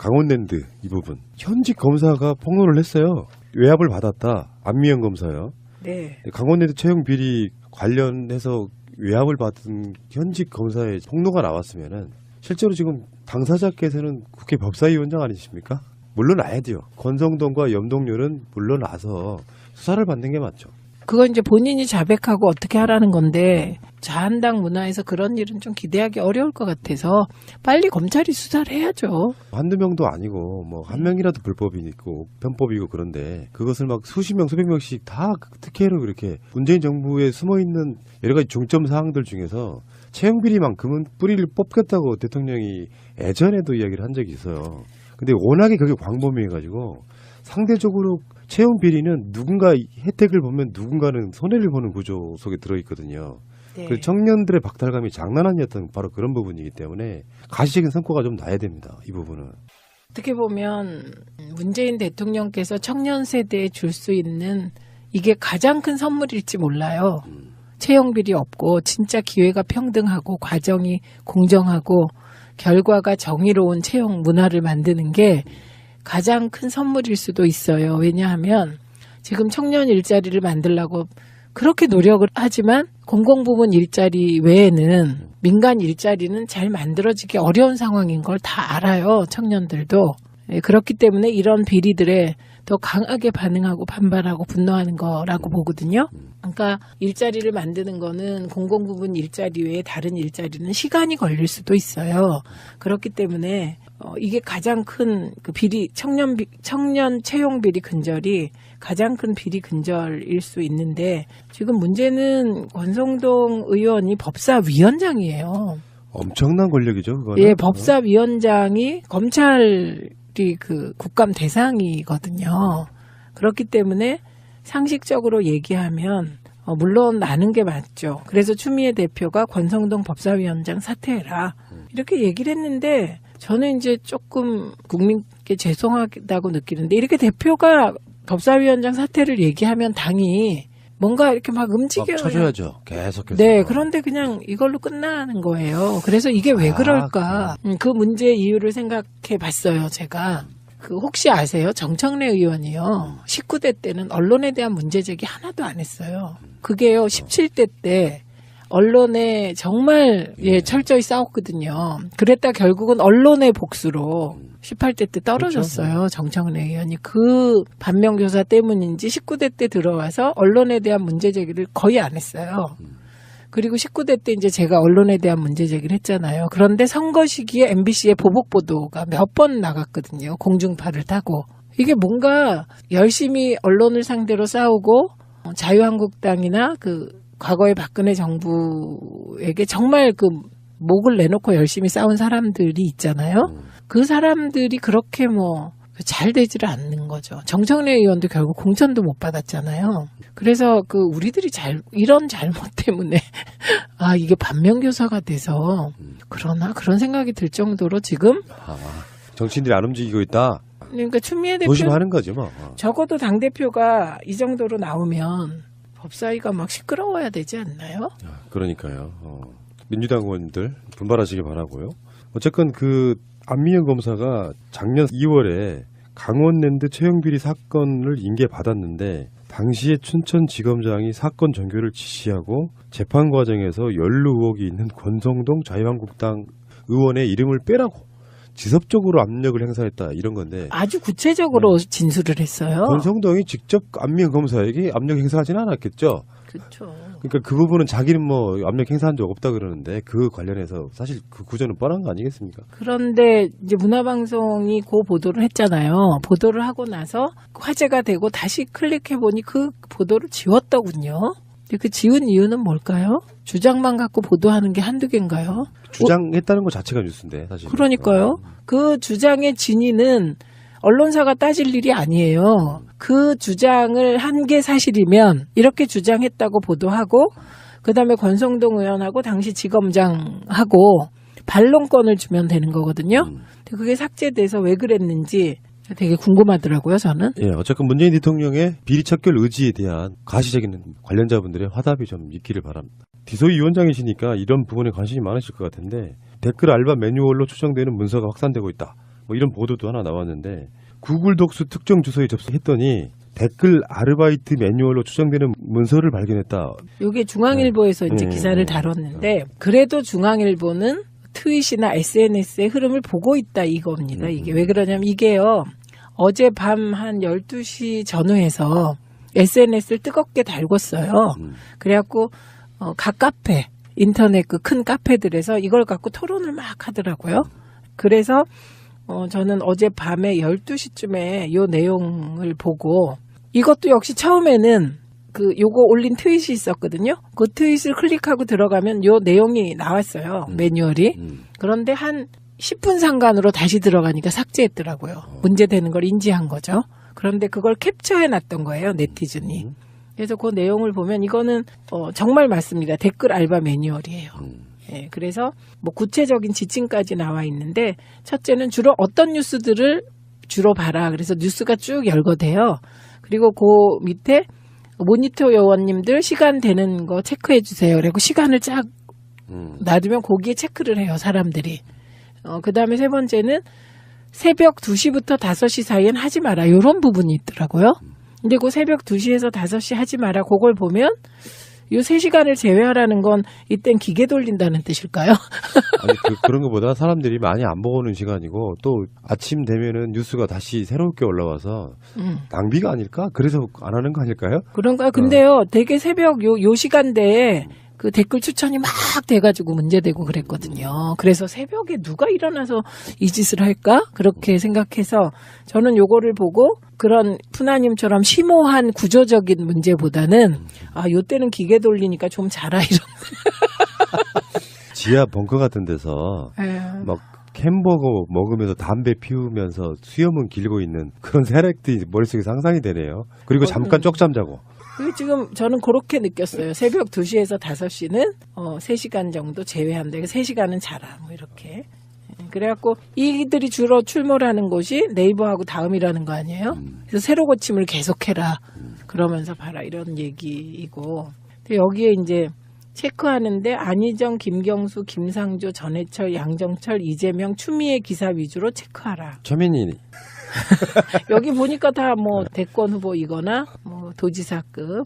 강원랜드 이 부분 현직 검사가 폭로를 했어요. 외압을 받았다. 안미연 검사요. 네. 강원랜드 채용 비리 관련해서 외압을 받은 현직 검사의 폭로가 나왔으면은 실제로 지금 당사자께서는 국회 법사위원장 아니십니까? 물러나야 돼요. 권성동과 염동열은 물러나서 수사를 받는 게 맞죠. 그건 이제 본인이 자백하고 어떻게 하라는 건데 자한당 문화에서 그런 일은 좀 기대하기 어려울 것 같아서 빨리 검찰이 수사를 해야죠. 한두 명도 아니고 뭐 한 명이라도 불법이 있고 편법이고 그런데 그것을 막 수십 명 수백 명씩 다 특혜로 그렇게 문재인 정부에 숨어있는 여러 가지 중점 사항들 중에서 채용비리만큼은 뿌리를 뽑겠다고 대통령이 예전에도 이야기를 한 적이 있어요. 근데 워낙에 그게 광범위해가지고 상대적으로 채용 비리는 누군가 혜택을 보면 누군가는 손해를 보는 구조 속에 들어있거든요. 네. 그 청년들의 박탈감이 장난 아니었던 바로 그런 부분이기 때문에 가시적인 성과가 좀 나야 됩니다. 이 부분은. 어떻게 보면 문재인 대통령께서 청년 세대에 줄 수 있는 이게 가장 큰 선물일지 몰라요. 채용비리 없고 진짜 기회가 평등하고 과정이 공정하고 결과가 정의로운 채용 문화를 만드는 게 가장 큰 선물일 수도 있어요. 왜냐하면 지금 청년 일자리를 만들려고 그렇게 노력을 하지만 공공부문 일자리 외에는 민간 일자리는 잘 만들어지기 어려운 상황인 걸 다 알아요. 청년들도. 그렇기 때문에 이런 비리들에 더 강하게 반응하고 반발하고 분노하는 거라고 보거든요. 그러니까 일자리를 만드는 거는 공공부문 일자리 외에 다른 일자리는 시간이 걸릴 수도 있어요. 그렇기 때문에 이게 가장 큰 그 비리 청년 채용 비리 근절이 가장 큰 비리 근절일 수 있는데 지금 문제는 권성동 의원이 법사위원장이에요. 엄청난 권력이죠, 그거는. 예, 법사위원장이 검찰이 그 국감 대상이거든요. 그렇기 때문에 상식적으로 얘기하면 물론 나는 게 맞죠. 그래서 추미애 대표가 권성동 법사위원장 사퇴해라 이렇게 얘기를 했는데 저는 이제 조금 국민께 죄송하다고 느끼는데 이렇게 대표가 법사위원장 사퇴를 얘기하면 당이 뭔가 이렇게 막 움직여요. 쳐줘야죠. 계속해서. 네, 그런데 그냥 이걸로 끝나는 거예요. 그래서 이게 왜 그럴까? 그 문제의 이유를 생각해 봤어요, 제가. 그 혹시 아세요? 정청래 의원이요. 19대 때는 언론에 대한 문제 제기 하나도 안 했어요. 그게요, 17대 때 언론에 정말 철저히 싸웠거든요. 그랬다 결국은 언론의 복수로 18대 때 떨어졌어요. 그렇죠. 정청래 의원이 그 반면교사 때문인지 19대 때 들어와서 언론에 대한 문제 제기를 거의 안 했어요. 그리고 19대 때 이제 제가 언론에 대한 문제 제기를 했잖아요. 그런데 선거 시기에 MBC의 보복 보도가 몇 번 나갔거든요. 공중파를 타고. 이게 뭔가 열심히 언론을 상대로 싸우고 자유한국당이나 그 과거의 박근혜 정부에게 정말 그 목을 내놓고 열심히 싸운 사람들이 있잖아요. 그 사람들이 그렇게 뭐 잘 되지를 않는 거죠. 정청래 의원도 결국 공천도 못 받았잖아요. 그래서 그 우리들이 이런 잘못 때문에 아 이게 반면교사가 돼서 그러나 그런 생각이 들 정도로 지금 정치인들이 안 움직이고 있다. 그러니까 추미애 대표 조심하는 거죠 뭐. 적어도 당 대표가 이 정도로 나오면 법사위가 막 시끄러워야 되지 않나요? 그러니까요. 민주당 의원들 분발하시기 바라고요. 어쨌건 그 안미연 검사가 작년 2월에 강원랜드 채용비리 사건을 인계받았는데 당시에 춘천지검장이 사건 종결을 지시하고 재판 과정에서 연루 의혹이 있는 권성동 자유한국당 의원의 이름을 빼라고 지속적으로 압력을 행사했다 이런 건데 아주 구체적으로 진술을 했어요. 권성동이 직접 안미연 검사에게 압력 행사하지는 않았겠죠. 그렇죠. 그러니까 그 부분은 자기는 뭐 압력 행사한 적 없다 그러는데 그 관련해서 사실 그 구조는 뻔한 거 아니겠습니까? 그런데 이제 문화방송이 그 보도를 했잖아요. 보도를 하고 나서 화제가 되고 다시 클릭해 보니 그 보도를 지웠더군요. 그 지운 이유는 뭘까요? 주장만 갖고 보도하는 게 한두 개인가요? 주장했다는 것 자체가 뉴스인데 사실. 그러니까요. 그 주장의 진위는 언론사가 따질 일이 아니에요. 그 주장을 한 게 사실이면 이렇게 주장했다고 보도하고 그다음에 권성동 의원하고 당시 지검장하고 반론권을 주면 되는 거거든요. 근데 그게 삭제돼서 왜 그랬는지 되게 궁금하더라고요, 저는. 예, 어쨌건 문재인 대통령의 비리 척결 의지에 대한 가시적인 관련자분들의 화답이 좀 있기를 바랍니다. 디소이 위원장이시니까 이런 부분에 관심이 많으실 것 같은데 댓글 알바 매뉴얼로 추정되는 문서가 확산되고 있다. 뭐 뭐 이런 보도도 하나 나왔는데 구글 독수 특정 주소에 접속했더니 댓글 아르바이트 매뉴얼로 추정되는 문서를 발견했다. 이게 중앙일보에서 이제 기사를 다뤘는데 그래도 중앙일보는 트윗이나 SNS의 흐름을 보고 있다 이겁니다. 이게 왜 그러냐면 이게요. 어젯밤 한 12시 전후에서 SNS를 뜨겁게 달궜어요. 그래갖고 각 카페, 인터넷 그 큰 카페들에서 이걸 갖고 토론을 막 하더라고요. 그래서 저는 어젯밤에 12시쯤에 요 내용을 보고 이것도 역시 처음에는 요거 올린 트윗이 있었거든요. 그 트윗을 클릭하고 들어가면 요 내용이 나왔어요. 매뉴얼이. 그런데 한 10분 상간으로 다시 들어가니까 삭제했더라고요. 문제되는 걸 인지한 거죠. 그런데 그걸 캡처해 놨던 거예요. 네티즌이. 그래서 그 내용을 보면 이거는 정말 맞습니다. 댓글 알바 매뉴얼이에요. 예, 그래서 뭐 구체적인 지침까지 나와 있는데 첫째는 주로 어떤 뉴스들을 주로 봐라. 그래서 뉴스가 쭉 열거돼요. 그리고 그 밑에 모니터 요원님들 시간 되는 거 체크해 주세요. 그리고 시간을 쫙 놔두면 거기에 체크를 해요. 사람들이. 그 다음에 세 번째는 새벽 2시부터 5시 사이엔 하지 마라. 이런 부분이 있더라고요. 근데 그 새벽 2시에서 5시 하지 마라. 그걸 보면 요 3시간을 제외하라는 건 이땐 기계 돌린다는 뜻일까요? 아니, 그런 것보다 사람들이 많이 안 보는 시간이고 또 아침 되면은 뉴스가 다시 새롭게 올라와서 낭비가 아닐까? 그래서 안 하는 거 아닐까요? 그런가? 근데요, 되게 새벽 요 시간대에 그 댓글 추천이 막 돼가지고 문제되고 그랬거든요. 그래서 새벽에 누가 일어나서 이 짓을 할까? 그렇게 생각해서 저는 요거를 보고 그런 푸나님처럼 심오한 구조적인 문제보다는 요때는 기계 돌리니까 좀 자라 이런. 지하 벙커 같은 데서 막 햄버거 먹으면서 담배 피우면서 수염은 길고 있는 그런 세력들이 머릿속에 상상이 되네요. 그리고 잠깐 쪽잠 자고. 지금 저는 그렇게 느꼈어요. 새벽 2시에서 5시는 3시간 정도 제외한다. 3시간은 자라. 뭐 이렇게. 그래갖고 이들이 주로 출몰하는 곳이 네이버하고 다음이라는 거 아니에요? 그래서 새로 고침을 계속해라. 그러면서 봐라. 이런 얘기이고. 여기에 이제 체크하는데 안희정, 김경수, 김상조, 전해철, 양정철, 이재명, 추미애 기사 위주로 체크하라. 최민희. 여기 보니까 다 뭐 대권 후보이거나 뭐 도지사급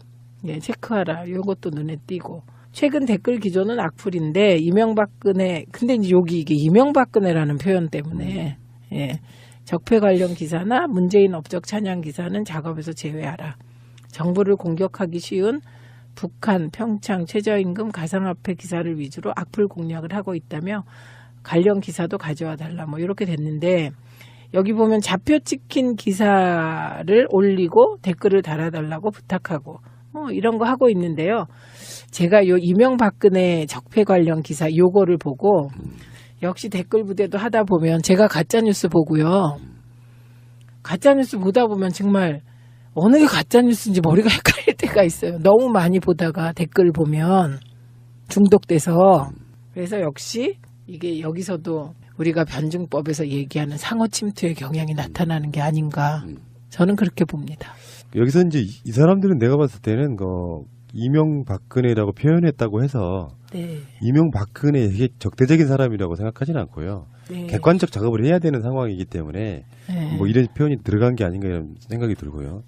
체크하라. 이것도 눈에 띄고. 최근 댓글 기조는 악플인데 이명박근혜 근데 이제 여기 이게 이명박근혜라는 표현 때문에 적폐 관련 기사나 문재인 업적 찬양 기사는 작업에서 제외하라. 정부를 공격하기 쉬운 북한, 평창, 최저임금, 가상화폐 기사를 위주로 악플 공략을 하고 있다며 관련 기사도 가져와 달라. 뭐 이렇게 됐는데 여기 보면 좌표 찍힌 기사를 올리고 댓글을 달아달라고 부탁하고 이런 거 하고 있는데요. 제가 요 이명박근혜 적폐 관련 기사 요거를 보고 역시 댓글 부대도 하다 보면 제가 가짜뉴스 보고요. 가짜뉴스 보다 보면 정말 어느 게 가짜뉴스인지 머리가 헷갈릴 때가 있어요. 너무 많이 보다가 댓글 보면 중독돼서. 그래서 역시 이게 여기서도 우리가 변증법에서 얘기하는 상호 침투의 경향이 나타나는 게 아닌가. 저는 그렇게 봅니다. 여기서 이제 이 사람들은 내가 봤을 때는 이명박근혜라고 표현했다고 해서 이명박근혜 되게 적대적인 사람이라고 생각하지는 않고요. 객관적 작업을 해야 되는 상황이기 때문에 뭐 이런 표현이 들어간 게 아닌가 이런 생각이 들고요.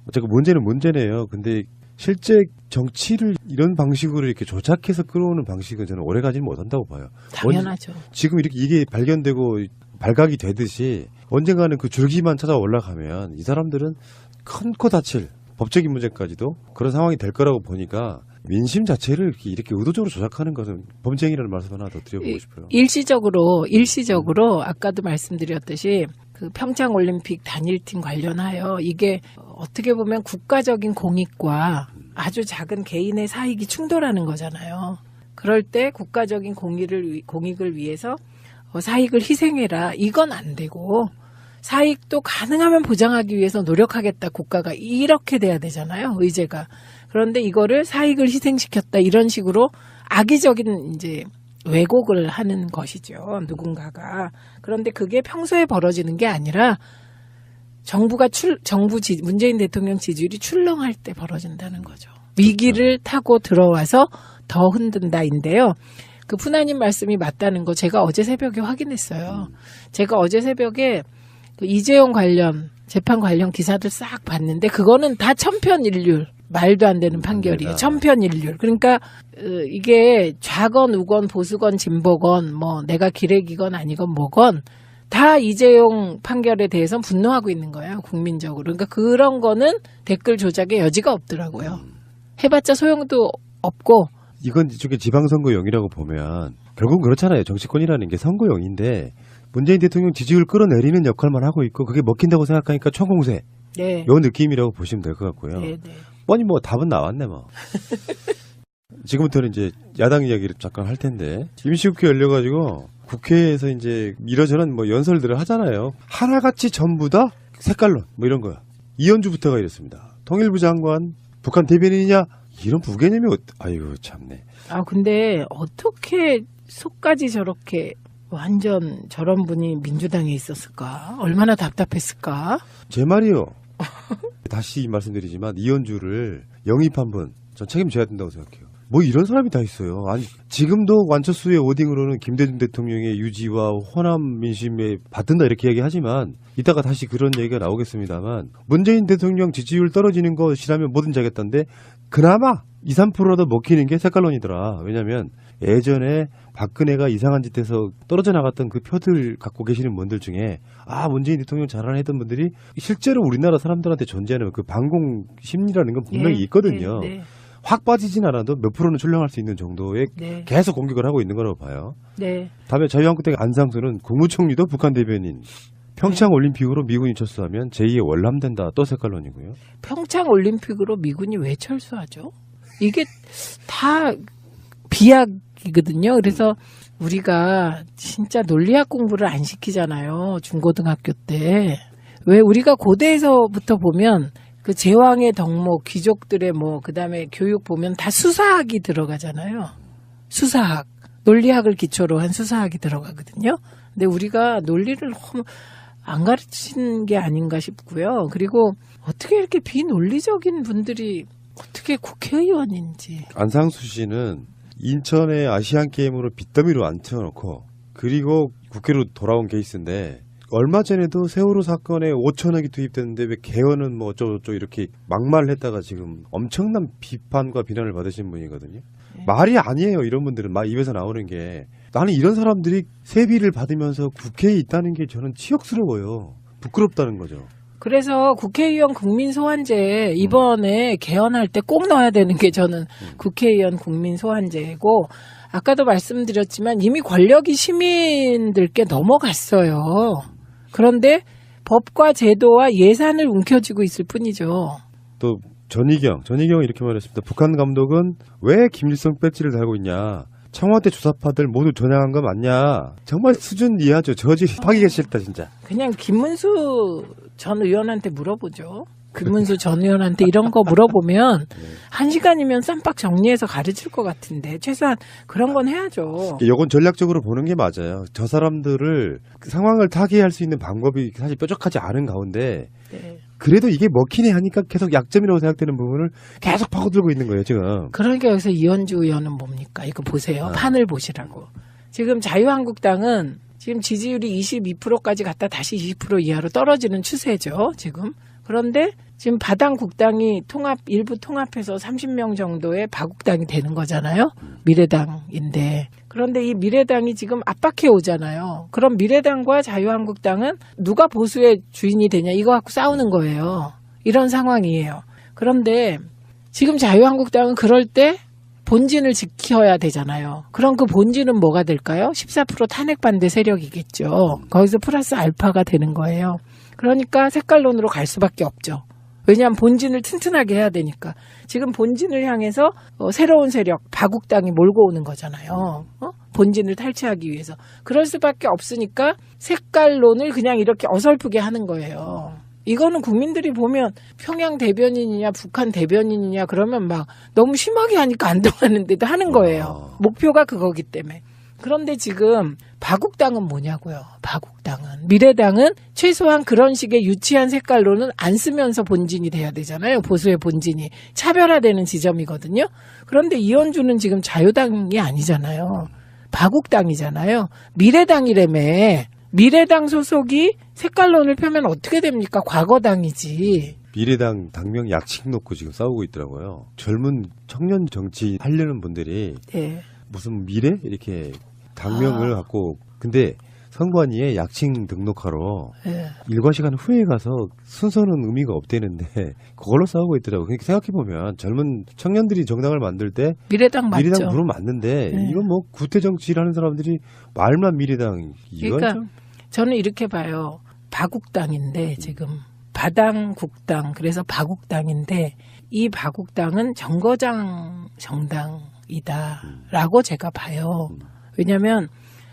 어쨌든 문제는 문제네요. 근데 실제 정치를 이런 방식으로 이렇게 조작해서 끌어오는 방식은 저는 오래가지는 못한다고 봐요. 당연하죠. 지금 이게 발견되고 발각이 되듯이 언젠가는 그 줄기만 찾아 올라가면 이 사람들은 큰 코 다칠 법적인 문제까지도 그런 상황이 될 거라고 보니까 민심 자체를 이렇게 의도적으로 조작하는 것은 범죄행위라는 말씀 하나 더 드려보고 싶어요. 일시적으로 아까도 말씀드렸듯이 그 평창올림픽 단일팀 관련하여 이게 어떻게 보면 국가적인 공익과 아주 작은 개인의 사익이 충돌하는 거잖아요. 그럴 때 국가적인 공익을 위해서 사익을 희생해라. 이건 안 되고 사익도 가능하면 보장하기 위해서 노력하겠다. 국가가 이렇게 돼야 되잖아요. 의제가. 그런데 이거를 사익을 희생시켰다. 이런 식으로 악의적인 이제 왜곡을 하는 것이죠. 누군가가. 그런데 그게 평소에 벌어지는 게 아니라 문재인 대통령 지지율이 출렁할 때 벌어진다는 거죠. 위기를 타고 들어와서 더 흔든다인데요. 그 푸나님 말씀이 맞다는 거 제가 어제 새벽에 확인했어요. 제가 어제 새벽에 그 이재용 관련 재판 관련 기사들 싹 봤는데 그거는 다 천편일률. 말도 안 되는 판결이에요. 천편일률. 그러니까 이게 좌건 우건 보수건 진보건 뭐 내가 기레기건 아니건 뭐건 다 이재용 판결에 대해서 분노하고 있는 거예요. 국민적으로. 그러니까 그런 거는 댓글 조작의 여지가 없더라고요. 해봤자 소용도 없고. 이건 이쪽에 지방선거용이라고 보면 결국은 그렇잖아요. 정치권이라는 게 선거용인데 문재인 대통령 지지율 끌어내리는 역할만 하고 있고 그게 먹힌다고 생각하니까 총공세. 네. 요 느낌이라고 보시면 될 것 같고요. 네, 네. 뻔히 뭐 답은 나왔네 뭐. 지금부터는 이제 야당 이야기를 잠깐 할 텐데 임시국회 열려가지고 국회에서 이제 이러저런 뭐 연설들을 하잖아요. 하나같이 전부 다 색깔론 뭐 이런 거야. 이현주부터가 이랬습니다. 통일부 장관 북한 대변인이냐 이런 부개념이 아이고 참네. 아 근데 어떻게 속까지 저렇게 완전 저런 분이 민주당에 있었을까? 얼마나 답답했을까? 제 말이요. 다시 말씀드리지만 이현주를 영입한 분 전 책임져야 된다고 생각해요. 뭐 이런 사람이 다 있어요. 아니 지금도 완처수의 워딩으로는 김대중 대통령의 유지와 호남 민심에 받든다 이렇게 얘기하지만 이따가 다시 그런 얘기가 나오겠습니다만 문재인 대통령 지지율 떨어지는 것이라면 뭐든지 하겠다는데 그나마 2, 3%라도 먹히는 게 색깔론이더라. 왜냐하면 예전에 박근혜가 이상한 짓 해서 떨어져 나갔던 그 표들 갖고 계시는 분들 중에 문재인 대통령 자랑했던 분들이 실제로 우리나라 사람들한테 존재하는 그 반공 심리라는 건 분명히 있거든요. 네, 네. 확 빠지진 않아도 몇 프로는 출렁할 수 있는 정도의 네. 계속 공격을 하고 있는 거라고 봐요. 네. 다음에 자유한국당 안상수는 국무총리도 북한 대변인. 평창 올림픽으로 미군이 철수하면 제2의 월남된다. 또 색깔론이고요. 평창 올림픽으로 미군이 왜 철수하죠? 이게 다 비약이거든요. 그래서 우리가 진짜 논리학 공부를 안 시키잖아요. 중고등학교 때. 왜 우리가 고대에서부터 보면 그 제왕의 덕목, 귀족들의 뭐 그다음에 교육 보면 다 수사학이 들어가잖아요. 수사학. 논리학을 기초로 한 수사학이 들어가거든요. 근데 우리가 논리를 너무 안 가르친 게 아닌가 싶고요. 그리고 어떻게 이렇게 비논리적인 분들이 어떻게 국회의원인지. 안상수 씨는 인천의 아시안게임으로 빚더미로 앉혀놓고 그리고 국회로 돌아온 케이스인데 얼마 전에도 세월호 사건에 5천억이 투입됐는데 왜 개헌은 뭐 어쩌고저쩌고 이렇게 막말을 했다가 지금 엄청난 비판과 비난을 받으신 분이거든요. 네. 말이 아니에요. 이런 분들은 막 입에서 나오는 게. 나는 이런 사람들이 세비를 받으면서 국회에 있다는 게 저는 치욕스러워요. 부끄럽다는 거죠. 그래서 국회의원 국민소환제 이번에 개헌할 때 꼭 넣어야 되는 게 저는 국회의원 국민소환제고 아까도 말씀드렸지만 이미 권력이 시민들께 넘어갔어요. 그런데 법과 제도와 예산을 움켜쥐고 있을 뿐이죠. 또 전희경은 이렇게 말했습니다. 북한 감독은 왜 김일성 배지를 달고 있냐. 청와대 조사파들 모두 전향한 거 맞냐. 정말 수준 이하죠. 저질이 파기가 싫다 진짜. 그냥 김문수 전 의원한테 물어보죠. 김문수 전 의원한테 이런 거 물어보면 1시간이면 쌈박 정리해서 가르칠 것 같은데 최소한 그런 건 해야죠. 이건 전략적으로 보는 게 맞아요. 저 사람들을 그 상황을 타개할 수 있는 방법이 사실 뾰족하지 않은 가운데 네. 그래도 이게 먹히네 하니까 계속 약점이라고 생각되는 부분을 계속 파고들고 있는 거예요 지금. 그러니까 여기서 이현주 의원은 뭡니까? 이거 보세요. 판을 보시라고. 지금 자유한국당은 지금 지지율이 22%까지 갔다 다시 20% 이하로 떨어지는 추세죠. 지금. 그런데 지금 바당 국당이 일부 통합해서 30명 정도의 바국당이 되는 거잖아요. 미래당인데. 그런데 이 미래당이 지금 압박해 오잖아요. 그럼 미래당과 자유한국당은 누가 보수의 주인이 되냐 이거 갖고 싸우는 거예요. 이런 상황이에요. 그런데 지금 자유한국당은 그럴 때 본진을 지켜야 되잖아요. 그럼 그 본진은 뭐가 될까요? 14% 탄핵 반대 세력이겠죠. 거기서 플러스 알파가 되는 거예요. 그러니까 색깔론으로 갈 수밖에 없죠. 왜냐하면 본진을 튼튼하게 해야 되니까. 지금 본진을 향해서 새로운 세력, 바국당이 몰고 오는 거잖아요. 본진을 탈취하기 위해서. 그럴 수밖에 없으니까 색깔론을 그냥 이렇게 어설프게 하는 거예요. 이거는 국민들이 보면 평양 대변인이냐 북한 대변인이냐 그러면 막 너무 심하게 하니까 안 통하는데도 하는 거예요. 목표가 그거기 때문에. 그런데 지금 바국당은 뭐냐고요. 바국당은. 미래당은 최소한 그런 식의 유치한 색깔로는 안 쓰면서 본진이 돼야 되잖아요. 보수의 본진이. 차별화되는 지점이거든요. 그런데 이현주는 지금 자유당이 아니잖아요. 바국당이잖아요. 미래당이라며. 미래당 소속이 색깔론을 펴면 어떻게 됩니까? 과거당이지. 미래당 당명 약칭 놓고 지금 싸우고 있더라고요. 젊은 청년 정치 하려는 분들이 네. 무슨 미래? 이렇게 당명을 갖고 근데 선관위에 약칭 등록하러 네. 일과 시간 후에 가서 순서는 의미가 없대는데 그걸로 싸우고 있더라고요. 그러니까 생각해보면 젊은 청년들이 정당을 만들 때 미래당 맞죠. 미래당 부르면 맞는데 네. 이건 뭐 구태 정치를 하는 사람들이 말만 미래당 이건 그러니까 좀 저는 이렇게 봐요. 바국당인데 지금 바당국당 그래서 바국당인데 이 바국당은 정거장 정당이다라고 제가 봐요. 왜냐하면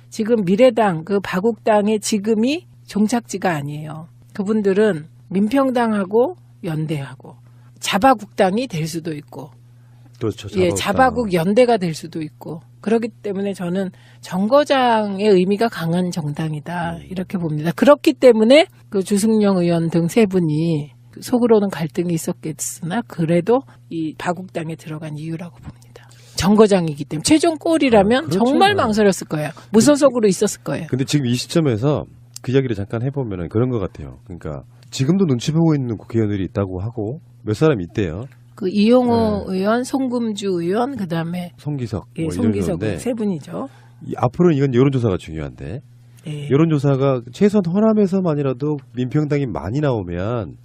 지금 미래당 그 바국당의 지금이 종착지가 아니에요. 그분들은 민평당하고 연대하고 자바국당이 될 수도 있고 그렇죠. 예, 자바국 연대가 될 수도 있고 그렇기 때문에 저는 정거장의 의미가 강한 정당이다 이렇게 봅니다. 그렇기 때문에 그 주승용 의원 등 세 분이 속으로는 갈등이 있었겠으나 그래도 이 바국당에 들어간 이유라고 봅니다. 정거장이기 때문에 최종 골이라면 그렇죠. 정말 망설였을 거예요. 무소속으로 있었을 거예요. 근데 지금 이 시점에서 그 이야기를 잠깐 해보면 그런 것 같아요. 그러니까 지금도 눈치 보고 있는 국회의원들이 있다고 하고 몇 사람 있대요. 그 이용호 의원, 송금주 의원, 그 다음에 송기석, 예, 뭐 송기석 이런 세 분이죠. 앞으로는 이건 여론조사가 중요한데 네. 여론조사가 최소한 호남에서만이라도 민평당이 많이 나오면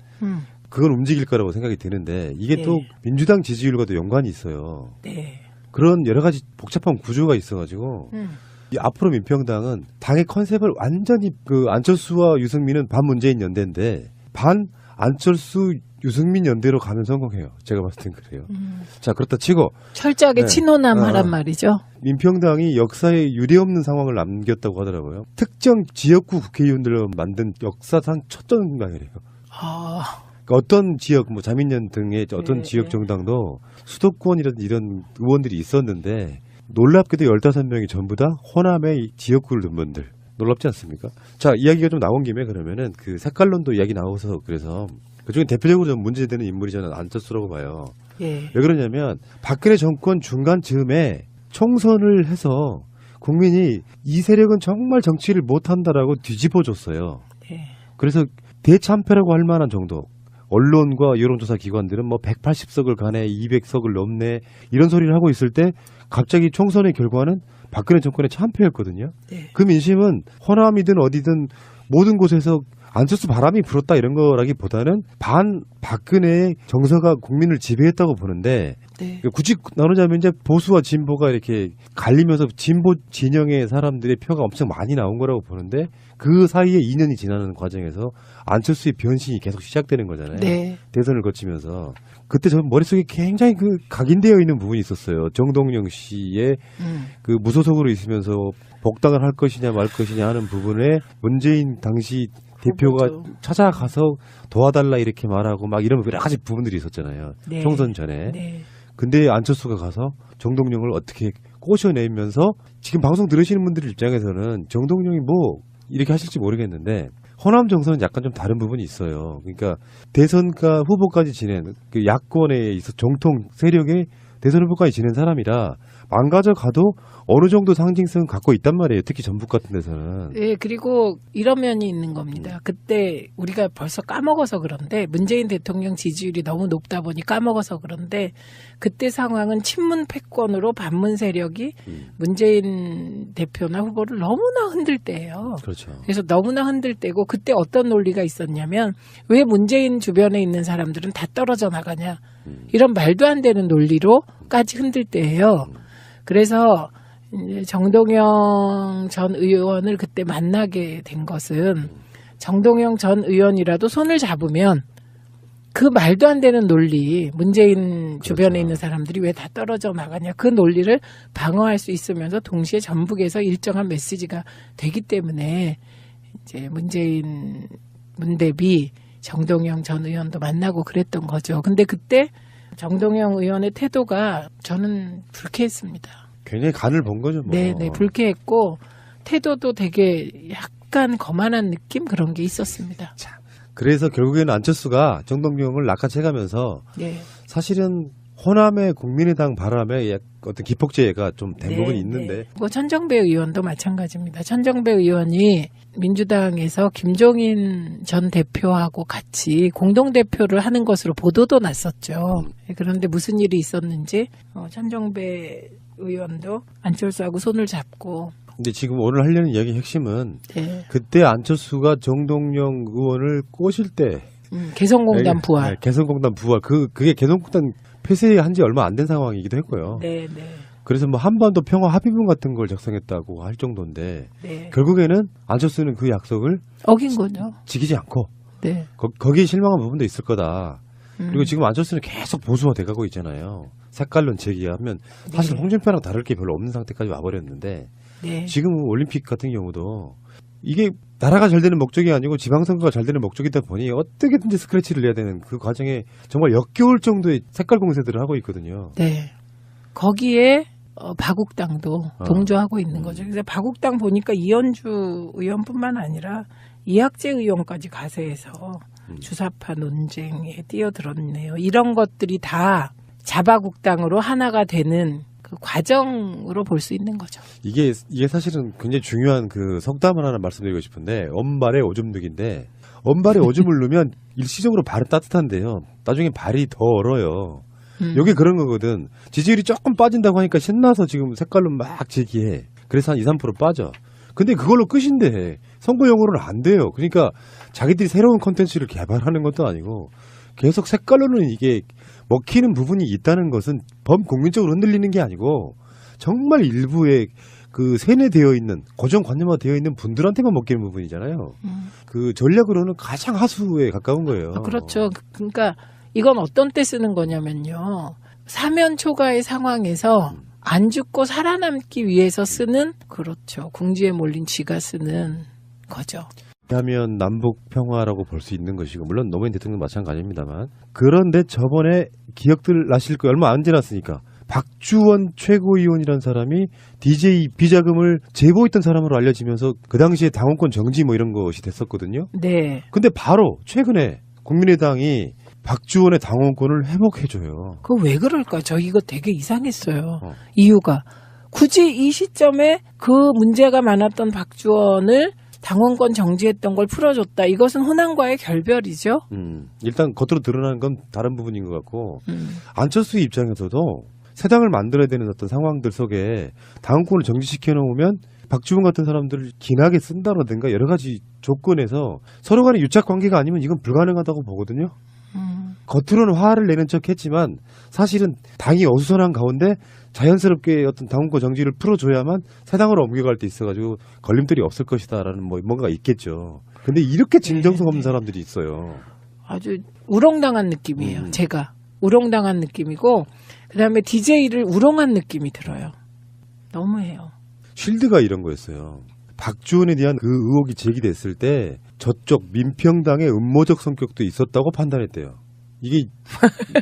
그건 움직일 거라고 생각이 드는데 이게 네. 또 민주당 지지율과도 연관이 있어요. 네. 그런 여러 가지 복잡한 구조가 있어가지고 이 앞으로 민평당은 당의 컨셉을 완전히 그 안철수와 유승민은 반 문재인 연대인데 반 안철수 유승민 연대로 가면 성공해요. 제가 봤을 땐 그래요. 자 그렇다 치고 철저하게 네. 친호남하란 말이죠. 민평당이 역사에 유례없는 상황을 남겼다고 하더라고요. 특정 지역구 국회의원들을 만든 역사상 첫 정당이래요. 아, 그러니까 어떤 지역, 뭐 자민련 등의 어떤 네, 지역 네. 정당도 수도권이라든 이런 의원들이 있었는데 놀랍게도 15명이 전부 다 호남의 지역구를 둔 분들. 놀랍지 않습니까? 자, 이야기가 좀 나온 김에 그러면은 그 색깔론도 이야기 나와서 그래서 그중에 대표적으로 좀 문제되는 인물이 저는 안철수라고 봐요. 예. 왜 그러냐면 박근혜 정권 중간 즈음에 총선을 해서 국민이 이 세력은 정말 정치를 못한다라고 뒤집어줬어요. 네. 그래서 대참패라고 할 만한 정도. 언론과 여론조사 기관들은 뭐 180석을 가네, 200석을 넘네 이런 소리를 하고 있을 때 갑자기 총선의 결과는 박근혜 정권의 참패였거든요. 네. 그 민심은 호남이든 어디든 모든 곳에서 안철수 바람이 불었다 이런 거라기보다는 반 박근혜의 정서가 국민을 지배했다고 보는데 네. 굳이 나누자면 이제 보수와 진보가 이렇게 갈리면서 진보 진영의 사람들의 표가 엄청 많이 나온 거라고 보는데 그 사이에 2년이 지나는 과정에서 안철수의 변신이 계속 시작되는 거잖아요. 네. 대선을 거치면서 그때 저 머릿속에 굉장히 그 각인되어 있는 부분이 있었어요. 정동영 씨의 그 무소속으로 있으면서 복당을 할 것이냐 말 것이냐 하는 부분에 문재인 당시 대표가 그렇죠. 찾아가서 도와달라 이렇게 말하고 막 이런 여러 가지 부분들이 있었잖아요. 네. 총선 전에. 네. 근데 안철수가 가서 정동영을 어떻게 꼬셔내면서 지금 방송 들으시는 분들 입장에서는 정동영이 뭐 이렇게 하실지 모르겠는데 호남 정서는 약간 좀 다른 부분이 있어요. 그러니까 대선과 후보까지 지낸 그 야권에 있어 정통 세력의 대선 후보까지 지낸 사람이라 망가져 가도 어느 정도 상징성은 갖고 있단 말이에요. 특히 전북 같은 데서는. 네, 그리고 이런 면이 있는 겁니다. 그때 우리가 벌써 까먹어서 그런데 문재인 대통령 지지율이 너무 높다 보니 까먹어서 그런데 그때 상황은 친문 패권으로 반문 세력이 문재인 대표나 후보를 너무나 흔들 때예요. 그렇죠. 그래서 너무나 흔들 때고 그때 어떤 논리가 있었냐면 왜 문재인 주변에 있는 사람들은 다 떨어져 나가냐 이런 말도 안 되는 논리로까지 흔들 때예요. 그래서 이제 정동영 전 의원을 그때 만나게 된 것은 정동영 전 의원이라도 손을 잡으면 그 말도 안 되는 논리, 문재인 주변에 그렇죠. 있는 사람들이 왜 다 떨어져 나가냐 그 논리를 방어할 수 있으면서 동시에 전북에서 일정한 메시지가 되기 때문에 이제 문재인 문대비 정동영 전 의원도 만나고 그랬던 거죠. 근데 그때 정동영 의원의 태도가 저는 불쾌했습니다. 굉장히 간을 본 거죠. 뭐. 네, 불쾌했고 태도도 되게 약간 거만한 느낌 그런 게 있었습니다. 그래서 결국에는 안철수가 정동영을 낚아채가면서 네, 사실은 호남의 국민의당 바람에 어떤 기폭제가 좀 된 네, 부분이 있는데 네. 뭐 천정배 의원도 마찬가지입니다. 천정배 의원이 민주당에서 김종인 전 대표하고 같이 공동대표를 하는 것으로 보도도 났었죠. 그런데 무슨 일이 있었는지 천정배 의원도 안철수하고 손을 잡고 근데 지금 오늘 하려는 이야기의 핵심은 네. 그때 안철수가 정동영 의원을 꼬실 때 개성공단 부활. 네, 개성공단 부활 그게 개성공단 폐쇄한 지 얼마 안 된 상황이기도 했고요. 네, 네. 그래서 뭐 한반도 평화 합의문 같은 걸 작성했다고 할 정도인데 네. 결국에는 안철수는 그 약속을 어긴 거죠. 지키지 않고 네. 거기에 실망한 부분도 있을 거다. 그리고 음. 지금 안철수는 계속 보수화돼 가고 있잖아요. 색깔론 제기하면 사실 네. 홍준표랑 다를 게 별로 없는 상태까지 와버렸는데 네. 지금 올림픽 같은 경우도 이게 나라가 잘 되는 목적이 아니고 지방선거가 잘 되는 목적이다 보니 어떻게든지 스크래치를 내야 되는 그 과정에 정말 역겨울 정도의 색깔 공세들을 하고 있거든요. 네. 거기에 바국당도 동조하고 있는 거죠. 그래서 바국당 보니까 이현주 의원뿐만 아니라 이학재 의원까지 가세해서 주사파 논쟁에 뛰어들었네요. 이런 것들이 다 자바국당으로 하나가 되는 그 과정으로 볼 수 있는 거죠. 이게 사실은 굉장히 중요한 그 석담을 하나 말씀드리고 싶은데 엄발에 오줌 누기인데 엄발에 오줌을 누면 일시적으로 발은 따뜻한데요. 나중에 발이 더 얼어요. 이게 그런 거거든. 지지율이 조금 빠진다고 하니까 신나서 지금 색깔로 막 제기해. 그래서 한 2, 3% 빠져. 근데 그걸로 끝인데 선거용으로는 안 돼요. 그러니까 자기들이 새로운 콘텐츠를 개발하는 것도 아니고 계속 색깔로는 이게 먹히는 부분이 있다는 것은 범국민적으로 흔들리는 게 아니고 정말 일부의 그 세뇌되어 있는 고정관념화되어 있는 분들한테만 먹히는 부분이잖아요. 그 전략으로는 가장 하수에 가까운 거예요. 그렇죠. 그러니까 이건 어떤 때 쓰는 거냐면요. 사면 초과의 상황에서 안 죽고 살아남기 위해서 쓰는 그렇죠. 궁지에 몰린 쥐가 쓰는 거죠. 하면 남북 평화라고 볼 수 있는 것이고 물론 노무현 대통령 마찬가지입니다만 그런데 저번에 기억들 나실 거 얼마 안 지났으니까 박주원 최고위원이라는 사람이 DJ 비자금을 제보했던 사람으로 알려지면서 그 당시에 당원권 정지 뭐 이런 것이 됐었거든요. 네. 근데 바로 최근에 국민의당이 박주원의 당원권을 회복해줘요. 그거 왜 그럴까요? 저 이거 되게 이상했어요. 이유가 굳이 이 시점에 그 문제가 많았던 박주원을 당원권 정지했던 걸 풀어줬다. 이것은 호남과의 결별이죠. 일단 겉으로 드러나는 건 다른 부분인 것 같고 안철수 입장에서도 새 당을 만들어야 되는 어떤 상황들 속에 당원권을 정지시켜 놓으면 박주원 같은 사람들을 긴하게 쓴다라든가 여러 가지 조건에서 서로 간의 유착 관계가 아니면 이건 불가능하다고 보거든요. 겉으로는 화를 내는 척 했지만 사실은 당이 어수선한 가운데 자연스럽게 어떤 당원권 정지를 풀어줘야만 새 당으로 옮겨갈 때 있어가지고 걸림돌이 없을 것이다라는 뭐 뭔가가 있겠죠. 근데 이렇게 진정성 없는 사람들이 있어요. 아주 우롱당한 느낌이에요. 제가 우롱당한 느낌이고 그다음에 DJ를 우롱한 느낌이 들어요. 너무해요. 쉴드가 이런 거였어요. 박주원에 대한 그 의혹이 제기됐을 때 저쪽 민평당의 음모적 성격도 있었다고 판단했대요. 이게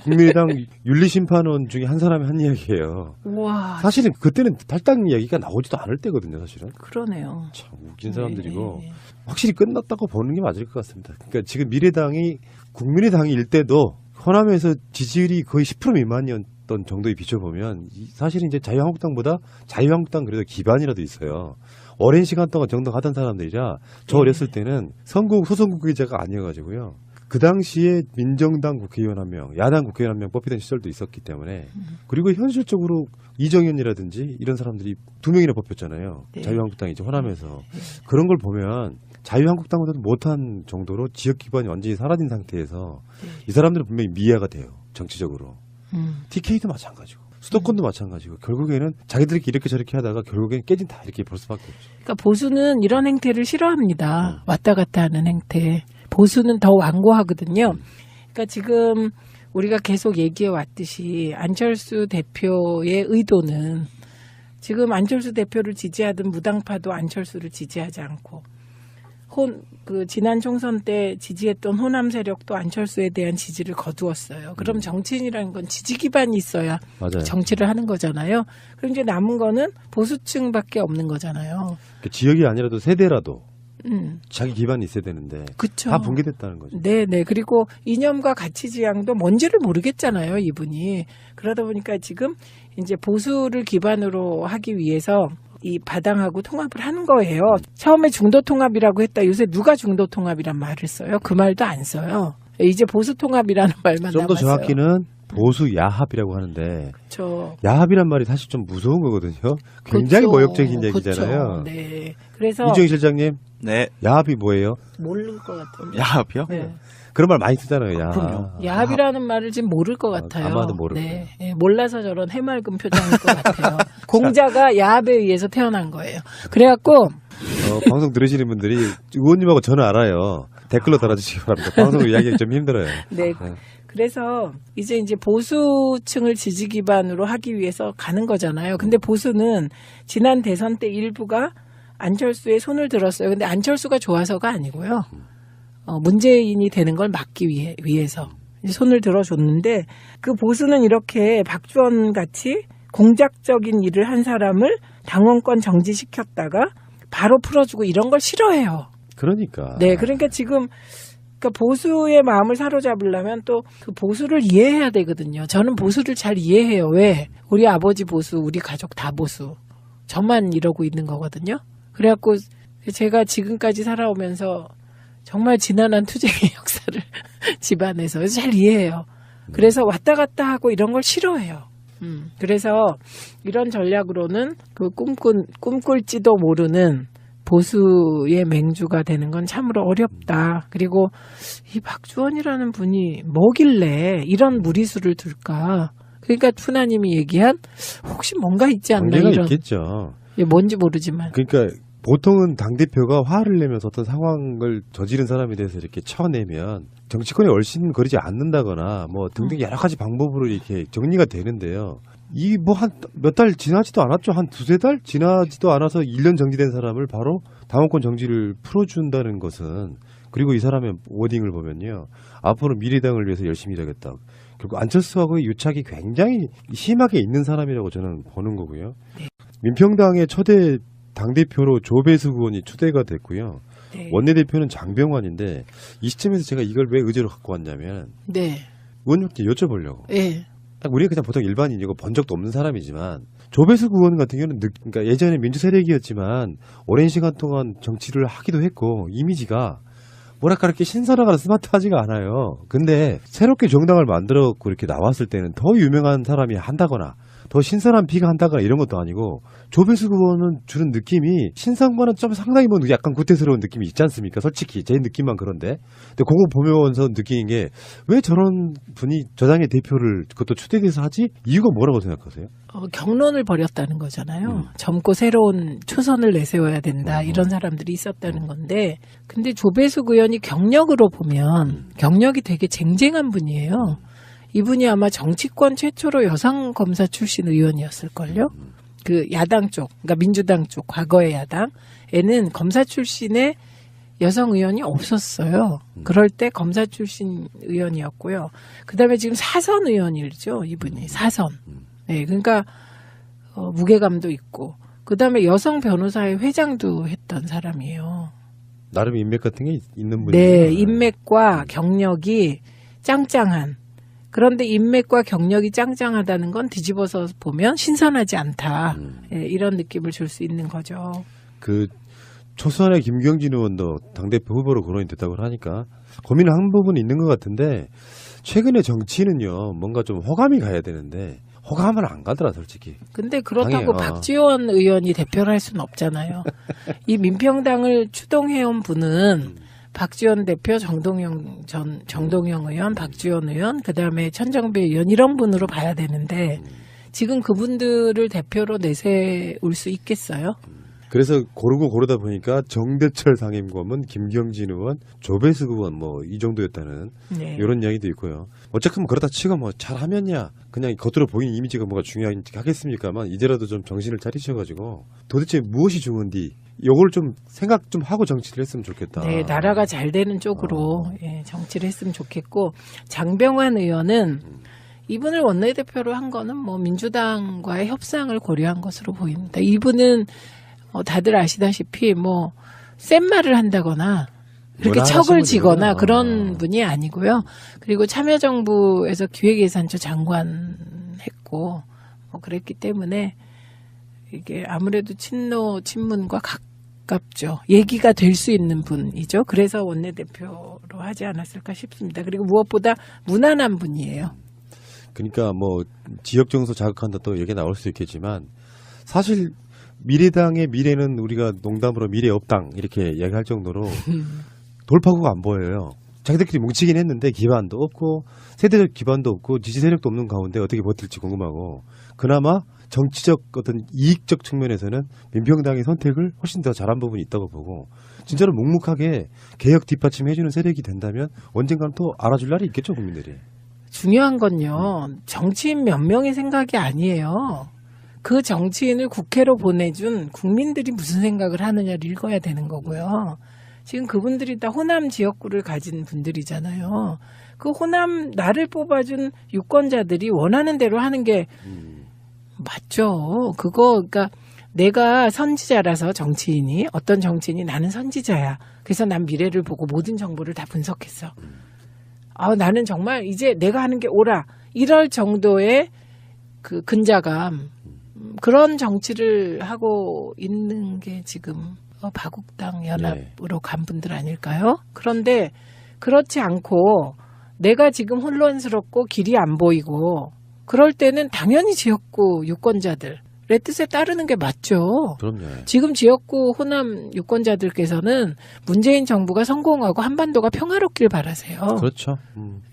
국민의당 윤리심판원 중에 한 사람이 한 이야기예요. 와, 사실은 그때는 탈당 이야기가 나오지도 않을 때거든요, 사실은. 그러네요. 참 웃긴 사람들이고 네. 확실히 끝났다고 보는 게 맞을 것 같습니다. 그러니까 지금 미래당이 국민의당일 때도 호남에서 지지율이 거의 10% 미만이었던 정도에 비춰보면 사실은 이제 자유한국당보다 자유한국당 그래도 기반이라도 있어요. 오랜 시간 동안 정당하던 사람들이라 저 어렸을 때는 소선 국회의자가 아니어가지고요. 그 당시에 민정당 국회의원 한 명, 야당 국회의원 한 명 뽑히던 시절도 있었기 때문에 그리고 현실적으로 이정현이라든지 이런 사람들이 2명이나 뽑혔잖아요. 네. 자유한국당이 이제 호남에서. 그런 걸 보면 자유한국당보다도 못한 정도로 지역 기반이 완전히 사라진 상태에서 이 사람들은 분명히 미아가 돼요. 정치적으로. TK도 마찬가지고. 수도권도 마찬가지고 결국에는 자기들끼리 이렇게 저렇게 하다가 결국엔 깨진 다 이렇게 볼 수밖에 없죠. 그러니까 보수는 이런 행태를 싫어합니다. 왔다 갔다 하는 행태. 보수는 더 완고하거든요. 그러니까 지금 우리가 계속 얘기해 왔듯이 안철수 대표의 의도는 지금 안철수 대표를 지지하던 무당파도 안철수를 지지하지 않고 지난 총선 때 지지했던 호남 세력도 안철수에 대한 지지를 거두었어요. 그럼 정치인이라는 건 지지 기반이 있어야 맞아요. 정치를 하는 거잖아요. 그럼 이제 남은 거는 보수층밖에 없는 거잖아요. 지역이 아니라도 세대라도 자기 기반이 있어야 되는데 그쵸. 다 붕괴됐다는 거죠. 네네. 그리고 이념과 가치 지향도 뭔지를 모르겠잖아요, 이분이. 그러다 보니까 지금 이제 보수를 기반으로 하기 위해서 이 바당하고 통합을 하는 거예요. 처음에 중도 통합이라고 했다. 요새 누가 중도 통합이란 말을 써요? 그 말도 안 써요. 이제 보수 통합이라는 말만 좀 더 남았어요. 정확히는 보수 야합이라고 하는데 그렇죠. 야합이란 말이 사실 좀 무서운 거거든요. 굉장히 그쵸. 모욕적인 얘기잖아요. 그쵸. 네. 그래서 이정희 실장님, 네. 야합이 뭐예요? 모를 것 같아요. 야합이요? 네. 그런 말 많이 쓰잖아요. 야합. 그럼요. 야합이라는 말을 지금 모를 것 같아요. 아마도 모를 네. 네, 몰라서 저런 해맑은 표정일 것 같아요. 공자가 야합에 의해서 태어난 거예요. 그래갖고 방송 들으시는 분들이 의원님하고 저는 알아요. 댓글로 달아주시기 바랍니다. 방송을 이야기하기 좀 힘들어요. 네. 그래서 이제 보수층을 지지 기반으로 하기 위해서 가는 거잖아요. 근데 보수는 지난 대선 때 일부가 안철수의 손을 들었어요. 근데 안철수가 좋아서가 아니고요. 문재인이 되는 걸 막기 위해서 이제 손을 들어줬는데 그 보수는 이렇게 박주원 같이 공작적인 일을 한 사람을 당원권 정지시켰다가 바로 풀어주고 이런 걸 싫어해요. 그러니까. 네, 그러니까 지금 그러니까 보수의 마음을 사로잡으려면 또 그 보수를 이해해야 되거든요. 저는 보수를 잘 이해해요. 왜? 우리 아버지 보수, 우리 가족 다 보수. 저만 이러고 있는 거거든요. 그래갖고 제가 지금까지 살아오면서 정말 지난한 투쟁의 역사를 집안에서 그래서 잘 이해해요. 그래서 왔다 갔다 하고 이런 걸 싫어해요. 그래서 이런 전략으로는 그 꿈꿀지도 모르는 보수의 맹주가 되는 건 참으로 어렵다. 그리고 이 박주원이라는 분이 뭐길래 이런 무리수를 둘까? 그러니까 푸나님이 얘기한 혹시 뭔가 있지 않나 관계가 이런. 있겠죠. 뭔지 모르지만. 그러니까 보통은 당대표가 화를 내면서 어떤 상황을 저지른 사람에 대해서 이렇게 쳐내면 정치권에 얼씬거리지 않는다거나 뭐 등등 여러 가지 방법으로 이렇게 정리가 되는데요. 이 뭐 한 몇 달 지나지도 않았죠. 한 두세 달 지나지도 않아서 1년 정지된 사람을 바로 당원권 정지를 풀어준다는 것은 그리고 이 사람의 워딩을 보면요. 앞으로 미래당을 위해서 열심히 일하겠다. 결국 안철수하고의 유착이 굉장히 심하게 있는 사람이라고 저는 보는 거고요. 네. 민평당의 초대 당대표로 조배수 의원이 초대가 됐고요. 네. 원내대표는 장병환인데 이 시점에서 제가 이걸 왜 의제로 갖고 왔냐면 네. 의원님께 여쭤보려고. 네. 딱 우리가 그냥 보통 일반인이고 본 적도 없는 사람이지만 조배수 의원 같은 경우는 그러니까 예전에 민주세력이었지만 오랜 시간 동안 정치를 하기도 했고 이미지가 뭐랄까 이렇게 신선하거나 스마트하지가 않아요. 근데 새롭게 정당을 만들었고 이렇게 나왔을 때는 더 유명한 사람이 한다거나 더 신선한 피가 한다거나 이런 것도 아니고 조배수 의원은 주는 느낌이 신상과는 좀 상당히 뭐 약간 구태스러운 느낌이 있지 않습니까? 솔직히 제 느낌만 그런데. 근데 그거 보면서 느끼는 게 왜 저런 분이 저당의 대표를 그것도 초대돼서 하지? 이유가 뭐라고 생각하세요? 경론을 벌였다는 거잖아요. 젊고 새로운 초선을 내세워야 된다. 이런 사람들이 있었다는 건데 근데 조배수 의원이 경력으로 보면 경력이 되게 쟁쟁한 분이에요. 이분이 아마 정치권 최초로 여성 검사 출신 의원이었을걸요. 그 야당 쪽, 그러니까 민주당 쪽, 과거의 야당에는 검사 출신의 여성 의원이 없었어요. 그럴 때 검사 출신 의원이었고요. 그다음에 지금 사선 의원이죠, 이분이. 사선. 네, 그러니까 무게감도 있고. 그다음에 여성 변호사의 회장도 했던 사람이에요. 나름 인맥 같은 게 있는 분이에요. 네, 인맥과 경력이 짱짱한. 그런데 인맥과 경력이 짱짱하다는 건 뒤집어서 보면 신선하지 않다. 예, 이런 느낌을 줄 수 있는 거죠. 그 초선의 김경진 의원도 당대표 후보로 거론이 됐다고 하니까 고민을 한 부분이 있는 것 같은데 최근에 정치는요 뭔가 좀 호감이 가야 되는데 호감은 안 가더라 솔직히. 근데 그렇다고 당해요. 박지원 의원이 대표를 할 수는 없잖아요. 이 민평당을 추동해온 분은 박지원 대표, 정동영 의원, 박지원 의원, 그다음에 천정배 의원 이런 분으로 봐야 되는데 지금 그분들을 대표로 내세울 수 있겠어요? 그래서 고르다 보니까 정대철 상임고문, 김경진 의원, 조배수 의원 뭐 이 정도였다는 네. 이런 이야기도 있고요. 어쨌든 그렇다 치고 뭐 잘하면야 그냥 겉으로 보이는 이미지가 뭐가 중요하겠습니까만 이제라도 좀 정신을 차리셔가지고 도대체 무엇이 좋은지 요걸 좀 생각 좀 하고 정치를 했으면 좋겠다. 네, 나라가 잘 되는 쪽으로 예, 정치를 했으면 좋겠고 장병환 의원은 이분을 원내대표로 한 거는 뭐 민주당과의 협상을 고려한 것으로 보입니다. 이분은 다들 아시다시피 뭐 센 말을 한다거나 그렇게 뭐라 척을 하시면 지거나 되구나. 그런 분이 아니고요. 그리고 참여정부에서 기획예산처 장관 했고 뭐 그랬기 때문에 이게 아무래도 친문과 가깝죠. 얘기가 될 수 있는 분이죠. 그래서 원내대표로 하지 않았을까 싶습니다. 그리고 무엇보다 무난한 분이에요. 그러니까 뭐 지역 정서 자극한다 또 얘기 나올 수 있겠지만 사실 미래당의 미래는 우리가 농담으로 미래 없당 이렇게 얘기할 정도로 돌파구가 안 보여요. 자기들끼리 뭉치긴 했는데 기반도 없고 세대적 기반도 없고 지지 세력도 없는 가운데 어떻게 버틸지 궁금하고 그나마 정치적 어떤 이익적 측면에서는 민평당의 선택을 훨씬 더 잘한 부분이 있다고 보고 진짜로 묵묵하게 개혁 뒷받침해주는 세력이 된다면 언젠가는 또 알아줄 날이 있겠죠 국민들이. 중요한 건요. 정치인 몇 명의 생각이 아니에요. 그 정치인을 국회로 보내준 국민들이 무슨 생각을 하느냐를 읽어야 되는 거고요. 지금 그분들이 다 호남 지역구를 가진 분들이잖아요. 그 호남 나를 뽑아준 유권자들이 원하는 대로 하는 게 맞죠. 그러니까 내가 선지자라서 정치인이 어떤 정치인이 나는 선지자야. 그래서 난 미래를 보고 모든 정보를 다 분석했어. 나는 정말 이제 내가 하는 게 옳아. 이럴 정도의 그 근자감 그런 정치를 하고 있는 게 지금 바국당 연합으로 간 분들 아닐까요? 그런데 그렇지 않고 내가 지금 혼란스럽고 길이 안 보이고 그럴 때는 당연히 지역구 유권자들의 뜻에 따르는 게 맞죠. 그럼요. 지금 지역구 호남 유권자들께서는 문재인 정부가 성공하고 한반도가 평화롭길 바라세요. 그렇죠.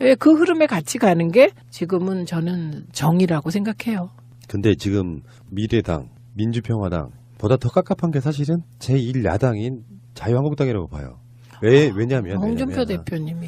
예, 그 흐름에 같이 가는 게 지금은 저는 정의라고 생각해요. 근데 지금 미래당, 민주평화당 보다 더 깝깝한 게 사실은 제1야당인 자유한국당이라고 봐요. 왜냐면 홍준표 대표님이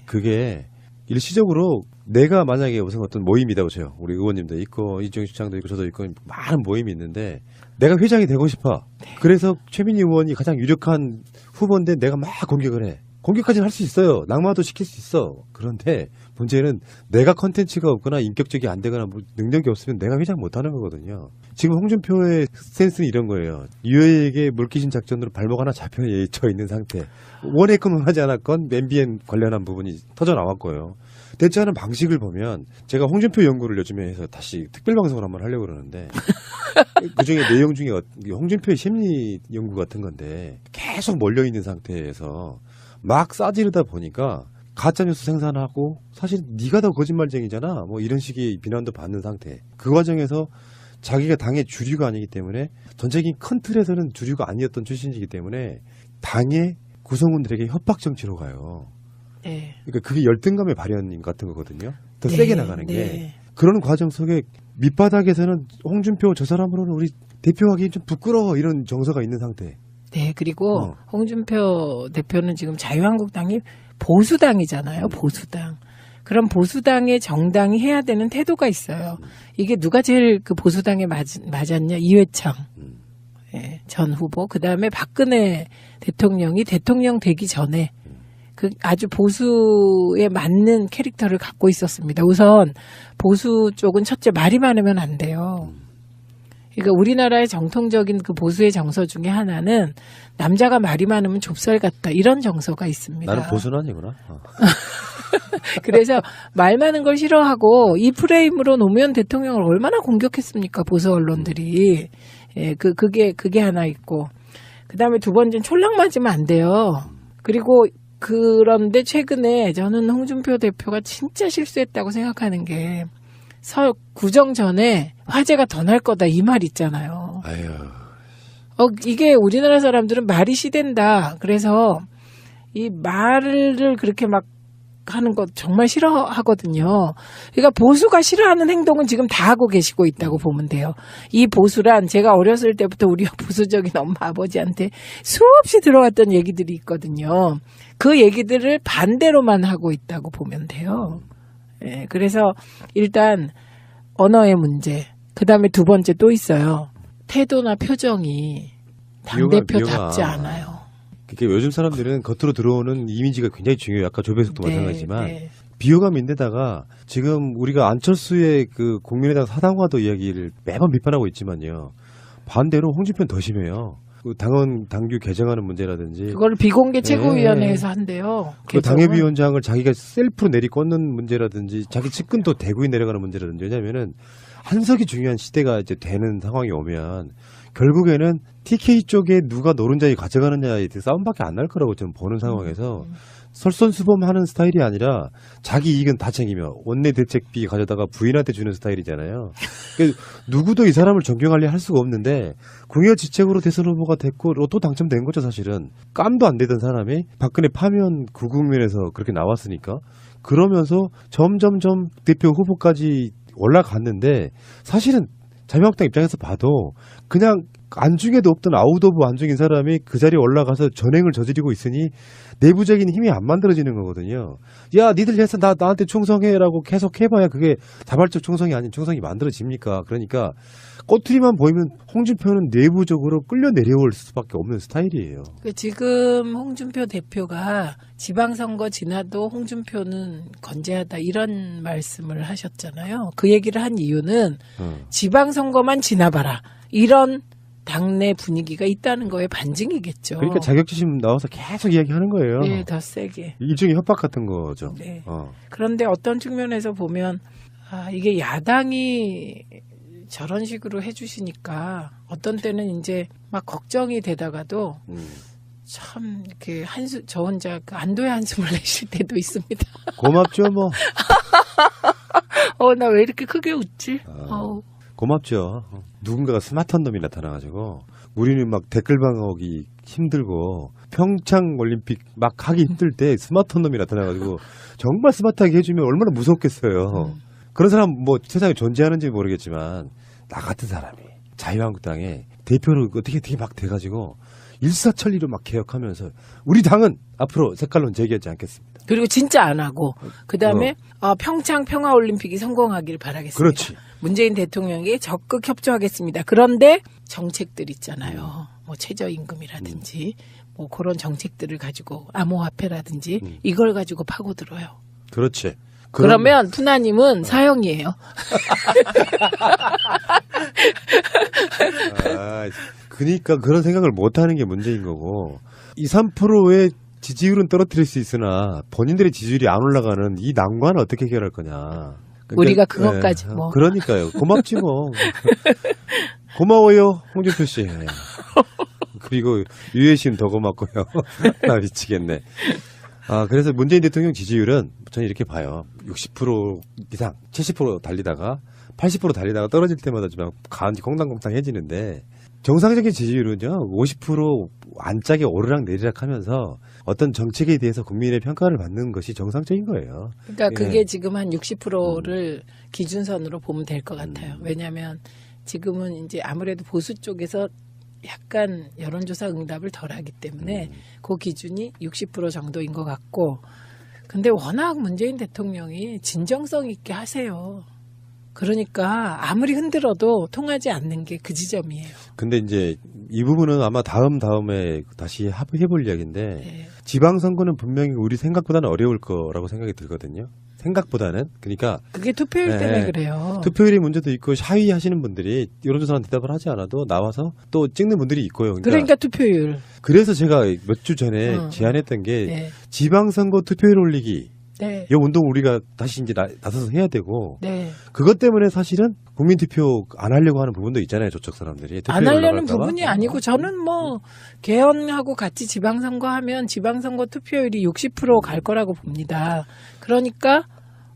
그게 일시적으로 내가 만약에 무슨 어떤 모임이다 보세요. 우리 의원님도 있고 이정희 시장도 있고 저도 있고 많은 모임이 있는데 내가 회장이 되고 싶어. 그래서 최민희 의원이 가장 유력한 후보인데 내가 막 공격을 해. 공격까지는 할 수 있어요. 낙마도 시킬 수 있어. 그런데 문제는 내가 컨텐츠가 없거나 인격적이 안 되거나 뭐 능력이 없으면 내가 회장 못하는 거거든요. 지금 홍준표의 센스는 이런 거예요. 유해에게 물귀신 작전으로 발목 하나 잡혀 있는 상태. 원했건 하지 않았건 MBN 관련한 부분이 터져 나왔고요. 대처하는 방식을 보면 제가 홍준표 연구를 요즘에 해서 다시 특별방송을 한번 하려고 그러는데 그중에 내용 중에 홍준표의 심리 연구 같은 건데 계속 몰려있는 상태에서 막 싸지르다 보니까 가짜뉴스 생산하고 사실 네가 더 거짓말쟁이잖아 뭐 이런 식의 비난도 받는 상태. 그 과정에서 자기가 당의 주류가 아니기 때문에 전체적인 큰 틀에서는 주류가 아니었던 출신이기 때문에 당의 구성원들에게 협박 정치로 가요. 네. 그러니까 그게 열등감의 발현 같은 거거든요. 더 네, 세게 나가는 네. 게 그런 과정 속에 밑바닥에서는 홍준표 저 사람으로는 우리 대표하기 좀 부끄러워 이런 정서가 있는 상태. 네, 그리고 홍준표 대표는 지금 자유한국당이 보수당이잖아요. 보수당. 그럼 보수당의 정당이 해야 되는 태도가 있어요. 이게 누가 제일 그 보수당에 맞았냐? 이회창 전 후보. 그다음에 박근혜 대통령이 대통령 되기 전에 그 아주 보수에 맞는 캐릭터를 갖고 있었습니다. 우선 보수 쪽은 첫째 말이 많으면 안 돼요. 그러니까 우리나라의 정통적인 그 보수의 정서 중에 하나는 남자가 말이 많으면 좁쌀 같다 이런 정서가 있습니다. 나는 보수는 아니구나. 그래서 말 많은 걸 싫어하고 이 프레임으로 노무현 대통령을 얼마나 공격했습니까 보수 언론들이. 예, 그게 하나 있고 그다음에 두 번째는 촐랑 맞으면 안 돼요. 그리고 그런데 최근에 저는 홍준표 대표가 진짜 실수했다고 생각하는 게 구정 전에 화재가 더 날 거다 이 말 있잖아요. 아유. 이게 우리나라 사람들은 말이 시된다. 그래서 이 말을 그렇게 막 하는 거 정말 싫어하거든요. 그러니까 보수가 싫어하는 행동은 지금 다 하고 계시고 있다고 보면 돼요. 이 보수란 제가 어렸을 때부터 우리 보수적인 엄마 아버지한테 수없이 들어왔던 얘기들이 있거든요. 그 얘기들을 반대로만 하고 있다고 보면 돼요. 예, 그래서 일단 언어의 문제, 그 다음에 두 번째 또 있어요. 태도나 표정이 당대표답지 않아요. 그게 요즘 사람들은 겉으로 들어오는 이미지가 굉장히 중요해요. 아까 조배석도 마찬가지지만 네. 비호감인데다가 지금 우리가 안철수의 그 국민의당 사당과도 이야기를 매번 비판하고 있지만요. 반대로 홍준표는 더 심해요. 그 당원 당규 개정하는 문제라든지 그걸 비공개 최고위원회에서 한대요. 그 당협위원장을 자기가 셀프로 내리꽂는 문제라든지 자기 측근도 대구에 내려가는 문제라든지 왜냐면은 한석이 중요한 시대가 이제 되는 상황이 오면 결국에는 TK 쪽에 누가 노른자이 가져가느냐의 싸움밖에 안 날 거라고 저는 보는 상황에서 설선수범하는 스타일이 아니라 자기 이익은 다 챙기며 원내대책비 가져다가 부인한테 주는 스타일이잖아요. 그러니까 누구도 이 사람을 존경하려 할 수가 없는데 궁여지책으로 대선 후보가 됐고 로또 당첨된 거죠 사실은. 깜도 안 되던 사람이 박근혜 파면 구국면에서 그렇게 나왔으니까 그러면서 점점점 대표 후보까지 올라갔는데 사실은 자유한국당 입장에서 봐도 그냥 안중에도 없던 아웃 오브 안중인 사람이 그 자리에 올라가서 전횡을 저지르고 있으니 내부적인 힘이 안 만들어지는 거거든요. 야 니들 해서 나한테 충성해라고 계속 해봐야 그게 자발적 충성이 아닌 충성이 만들어집니까? 그러니까 꼬투리만 보이면 홍준표는 내부적으로 끌려 내려올 수밖에 없는 스타일이에요. 지금 홍준표 대표가 지방선거 지나도 홍준표는 건재하다 이런 말씀을 하셨잖아요. 그 얘기를 한 이유는 지방선거만 지나봐라 이런 당내 분위기가 있다는 거에 반증이겠죠. 그러니까 자격지심 나와서 계속 이야기하는 거예요. 네, 더 세게. 일종의 협박 같은 거죠. 네. 그런데 어떤 측면에서 보면 이게 야당이 저런 식으로 해주시니까 어떤 때는 이제 막 걱정이 되다가도 참 이렇게 저 혼자 그 안도의 한숨을 내쉴 때도 있습니다. 고맙죠 뭐. 나 왜 이렇게 크게 웃지? 고맙죠. 누군가가 스마트한 놈이 나타나가지고 우리는 막 댓글방어기 힘들고 평창 올림픽 막 하기 힘들 때 스마트한 놈이 나타나가지고 정말 스마트하게 해주면 얼마나 무섭겠어요. 그런 사람 뭐 세상에 존재하는지 모르겠지만 나 같은 사람이 자유한국당에 대표로 어떻게 막 돼가지고 일사천리로 막 개혁하면서 우리 당은 앞으로 색깔론 제기하지 않겠습니다. 그리고 진짜 안 하고 그다음에 평창 평화올림픽이 성공하길 바라겠습니다. 그렇지. 문재인 대통령에게 적극 협조하겠습니다. 그런데 정책들 있잖아요. 뭐 최저임금이라든지 뭐 그런 정책들을 가지고 암호화폐라든지 이걸 가지고 파고들어요. 그렇지. 그러면 푸나님은 사형이에요. 그러니까 그런 생각을 못하는 게 문제인 거고 2, 3%의 지지율은 떨어뜨릴 수 있으나 본인들의 지지율이 안 올라가는 이 난관을 어떻게 해결할 거냐. 그러니까, 우리가 그것까지 뭐. 그러니까요. 고맙지 뭐. 고마워요 홍준표 씨. 그리고 유해심 더 고맙고요. 나 미치겠네. 그래서 문재인 대통령 지지율은 저는 이렇게 봐요. 60% 이상, 70% 달리다가 80% 달리다가 떨어질 때마다 좀 콩당콩당해지는데 정상적인 지지율은요 50% 안짝에 오르락 내리락 하면서 어떤 정책에 대해서 국민의 평가를 받는 것이 정상적인 거예요. 그러니까 그게 지금 한 60%를 기준선으로 보면 될 것 같아요. 왜냐하면 지금은 이제 아무래도 보수 쪽에서 약간 여론조사 응답을 덜하기 때문에 그 기준이 60% 정도인 것 같고 근데 워낙 문재인 대통령이 진정성 있게 하세요. 그러니까 아무리 흔들어도 통하지 않는 게 그 지점이에요. 근데 이제 이 부분은 아마 다음에 다시 해볼 이야기인데 네. 지방선거는 분명히 우리 생각보다는 어려울 거라고 생각이 들거든요. 생각보다는. 그러니까 그게 투표율 때문에 그래요. 투표율의 문제도 있고 샤이하시는 분들이 여론조사는 대답을 하지 않아도 나와서 또 찍는 분들이 있고요. 그러니까 투표율. 그래서 제가 몇 주 전에 제안했던 게 지방선거 투표율 올리기. 네. 이 운동 우리가 다시 이제 나서서 해야 되고 그것 때문에 사실은 국민투표 안 하려고 하는 부분도 있잖아요. 저쪽 사람들이. 안 하려는 부분이 아니고 저는 뭐 개헌하고 같이 지방선거 하면 지방선거 투표율이 60% 갈 거라고 봅니다. 그러니까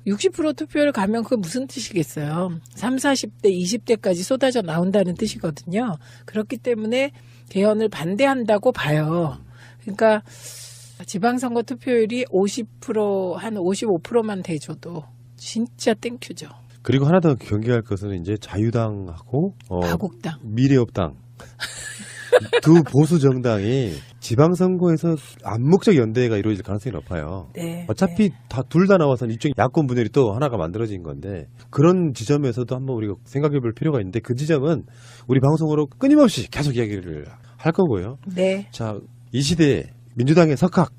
60% 투표율 가면 그게 무슨 뜻이겠어요. 30, 40대, 20대까지 쏟아져 나온다는 뜻이거든요. 그렇기 때문에 개헌을 반대한다고 봐요. 그러니까 지방선거 투표율이 50% 한 55%만 돼줘도 진짜 땡큐죠. 그리고 하나 더 경계할 것은 이제 자유당하고 가국당, 미래업당 두 보수 정당이 지방선거에서 암묵적 연대가 이루어질 가능성이 높아요. 네, 어차피 둘 다 나와서 이쪽 야권 분열이 또 하나가 만들어진 건데 그런 지점에서도 한번 우리가 생각해볼 필요가 있는데 그 지점은 우리 방송으로 끊임없이 계속 이야기를 할 거고요. 네. 자, 이 시대에 민주당의 석학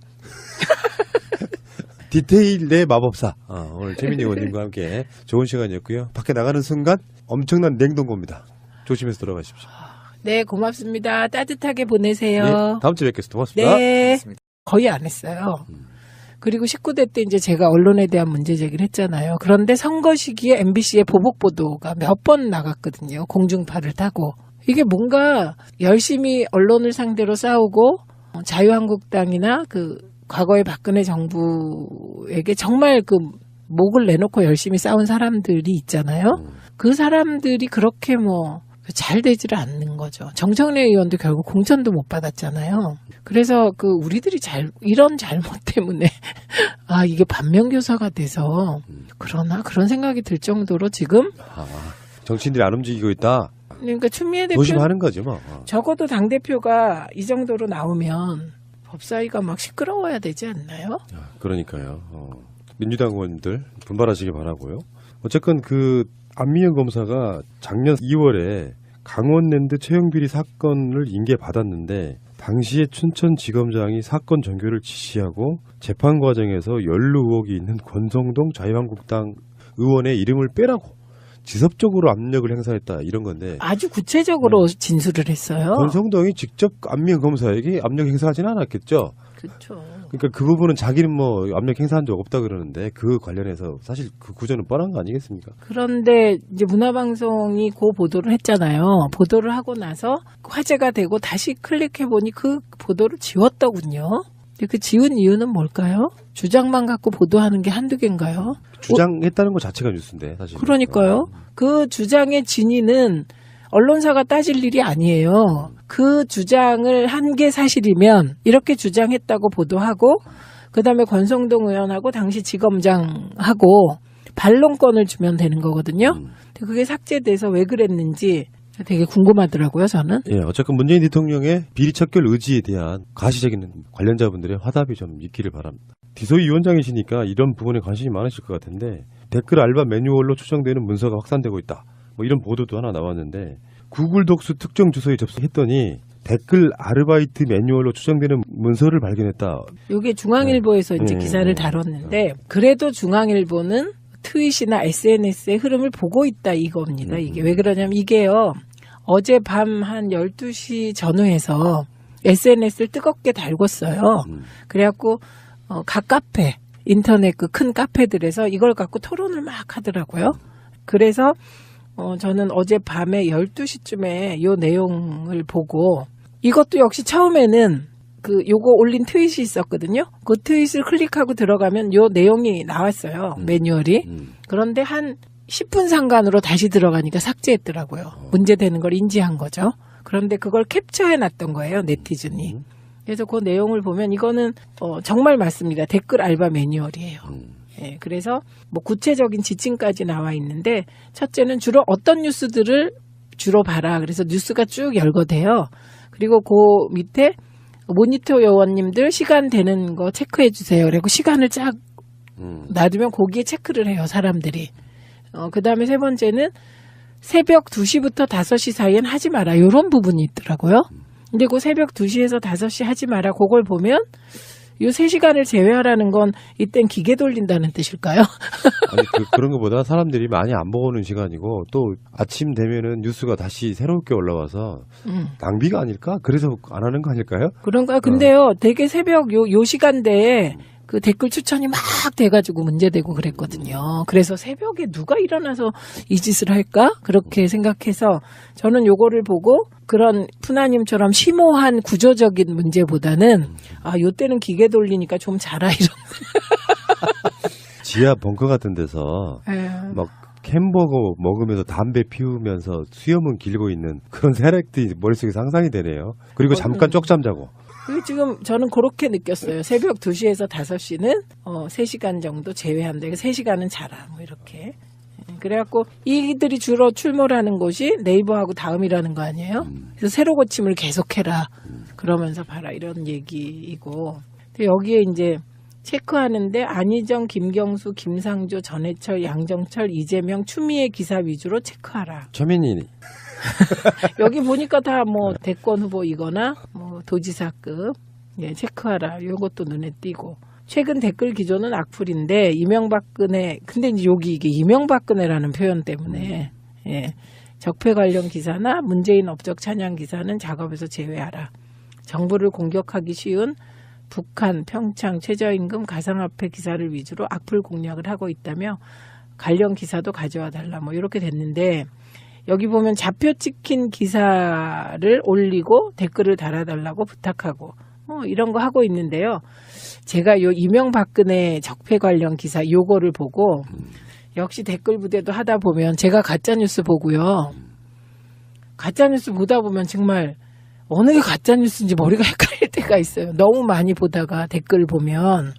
디테일 내 마법사 오늘 최민희 의원님과 함께 좋은 시간이었고요. 밖에 나가는 순간 엄청난 냉동고입니다. 조심해서 돌아가십시오. 네, 고맙습니다. 따뜻하게 보내세요. 네, 다음 주에 뵙겠습니다. 고맙습니다. 네. 거의 안 했어요. 그리고 19대 때 이제 제가 언론에 대한 문제 제기를 했잖아요. 그런데 선거 시기에 MBC의 보복 보도가 몇 번 나갔거든요. 공중파를 타고. 이게 뭔가 열심히 언론을 상대로 싸우고 자유한국당이나 그 과거의 박근혜 정부에게 정말 그 목을 내놓고 열심히 싸운 사람들이 있잖아요. 그 사람들이 그렇게 뭐 잘 되지를 않는 거죠. 정청래 의원도 결국 공천도 못 받았잖아요. 그래서 그 우리들이 이런 잘못 때문에 아 이게 반면교사가 돼서 그런 생각이 들 정도로 지금 정치인들이 안 움직이고 있다. 그러니까 추미애 대표 조심하는 거지 뭐. 적어도 당 대표가 이 정도로 나오면 법사위가 막 시끄러워야 되지 않나요? 그러니까요. 민주당 의원들 분발하시기 바라고요. 어쨌건 그 안미연 검사가 작년 2월에 강원랜드 채용비리 사건을 인계받았는데 당시에 춘천지검장이 사건 전교를 지시하고 재판 과정에서 연루 의혹이 있는 권성동 자유한국당 의원의 이름을 빼라고 지속적으로 압력을 행사했다 이런 건데 아주 구체적으로 진술을 했어요. 권성동이 직접 안미연 검사에게 압력 행사하지는 않았겠죠. 그렇죠. 그러니까 그 부분은 자기는 뭐 압력 행사한 적 없다 그러는데 그 관련해서 사실 그 구조는 뻔한 거 아니겠습니까? 그런데 이제 문화방송이 그 보도를 했잖아요. 보도를 하고 나서 화제가 되고 다시 클릭해보니 그 보도를 지웠더군요. 근데 그 지운 이유는 뭘까요? 주장만 갖고 보도하는 게 한두 개인가요? 주장했다는 것 자체가 뉴스인데 사실. 그러니까요. 그 주장의 진위는 언론사가 따질 일이 아니에요. 그 주장을 한 게 사실이면 이렇게 주장했다고 보도하고 그다음에 권성동 의원하고 당시 지검장하고 반론권을 주면 되는 거거든요. 근데 그게 삭제돼서 왜 그랬는지 되게 궁금하더라고요, 저는. 예, 어쨌건 문재인 대통령의 비리 척결 의지에 대한 가시적인 관련자분들의 화답이 좀 있기를 바랍니다. 디소이 위원장이시니까 이런 부분에 관심이 많으실 것 같은데 댓글 알바 매뉴얼로 추정되는 문서가 확산되고 있다. 뭐 이런 보도도 하나 나왔는데 구글 독스 특정 주소에 접속했더니 댓글 아르바이트 매뉴얼로 추정되는 문서를 발견했다. 이게 중앙일보에서 이제 기사를 다뤘는데 그래도 중앙일보는 트윗이나 SNS의 흐름을 보고 있다 이겁니다. 이게 왜 그러냐면 이게요. 어젯밤 한 12시 전후에서 SNS를 뜨겁게 달궜어요. 그래갖고 각 카페, 인터넷 그 큰 카페들에서 이걸 갖고 토론을 막 하더라고요. 그래서 저는 어젯밤에 12시쯤에 요 내용을 보고 이것도 역시 처음에는 요거 올린 트윗이 있었거든요. 그 트윗을 클릭하고 들어가면 요 내용이 나왔어요. 매뉴얼이. 그런데 한 10분 상간으로 다시 들어가니까 삭제했더라고요. 문제되는 걸 인지한 거죠. 그런데 그걸 캡처해 놨던 거예요. 네티즌이. 그래서 그 내용을 보면 이거는 정말 맞습니다. 댓글 알바 매뉴얼이에요. 예, 그래서 뭐 구체적인 지침까지 나와 있는데 첫째는 주로 어떤 뉴스들을 주로 봐라. 그래서 뉴스가 쭉 열거돼요. 그리고 그 밑에 모니터 요원님들 시간 되는 거 체크해 주세요. 그리고 시간을 쫙 놔두면 거기에 체크를 해요. 사람들이. 그 다음에 세 번째는 새벽 2시부터 5시 사이엔 하지 마라. 이런 부분이 있더라고요. 근데 그 새벽 2시에서 5시 하지 마라. 그걸 보면 요 3시간을 제외하라는 건 이땐 기계 돌린다는 뜻일까요? 아니, 그런 것보다 사람들이 많이 안 보는 시간이고 또 아침 되면은 뉴스가 다시 새롭게 올라와서 낭비가 아닐까? 그래서 안 하는 거 아닐까요? 그런가? 근데요, 되게 새벽 요 시간대에 그 댓글 추천이 막 돼가지고 문제되고 그랬거든요. 그래서 새벽에 누가 일어나서 이 짓을 할까? 그렇게 생각해서 저는 요거를 보고 그런 푸나님처럼 심오한 구조적인 문제보다는 요때는 기계 돌리니까 좀 자라 이런. 지하 벙커 같은 데서 막 햄버거 먹으면서 담배 피우면서 수염은 길고 있는 그런 세력들이 머릿속에 상상이 되네요. 그리고 잠깐 쪽잠 자고. 지금 저는 그렇게 느꼈어요. 새벽 2시에서 5시는 3시간 정도 제외한다. 3시간은 자라. 뭐 이렇게. 그래갖고 이들이 주로 출몰하는 곳이 네이버하고 다음이라는 거 아니에요? 그래서 새로 고침을 계속해라. 그러면서 봐라. 이런 얘기이고. 여기에 이제 체크하는데 안희정, 김경수, 김상조, 전해철, 양정철, 이재명, 추미애 기사 위주로 체크하라. 최민희. 여기 보니까 다 뭐 대권 후보이거나 뭐 도지사급 체크하라. 이것도 눈에 띄고. 최근 댓글 기조는 악플인데 이명박근혜 근데 이제 여기 이게 이명박근혜라는 표현 때문에 적폐 관련 기사나 문재인 업적 찬양 기사는 작업에서 제외하라. 정부를 공격하기 쉬운 북한, 평창, 최저임금, 가상화폐 기사를 위주로 악플 공략을 하고 있다며 관련 기사도 가져와 달라. 뭐 이렇게 됐는데 여기 보면 좌표 찍힌 기사를 올리고 댓글을 달아달라고 부탁하고 이런 거 하고 있는데요. 제가 요 이명박근혜 적폐 관련 기사 요거를 보고 역시 댓글 부대도 하다 보면 제가 가짜뉴스 보고요. 가짜뉴스 보다 보면 정말 어느 게 가짜뉴스인지 머리가 헷갈릴 때가 있어요. 너무 많이 보다가 댓글 보면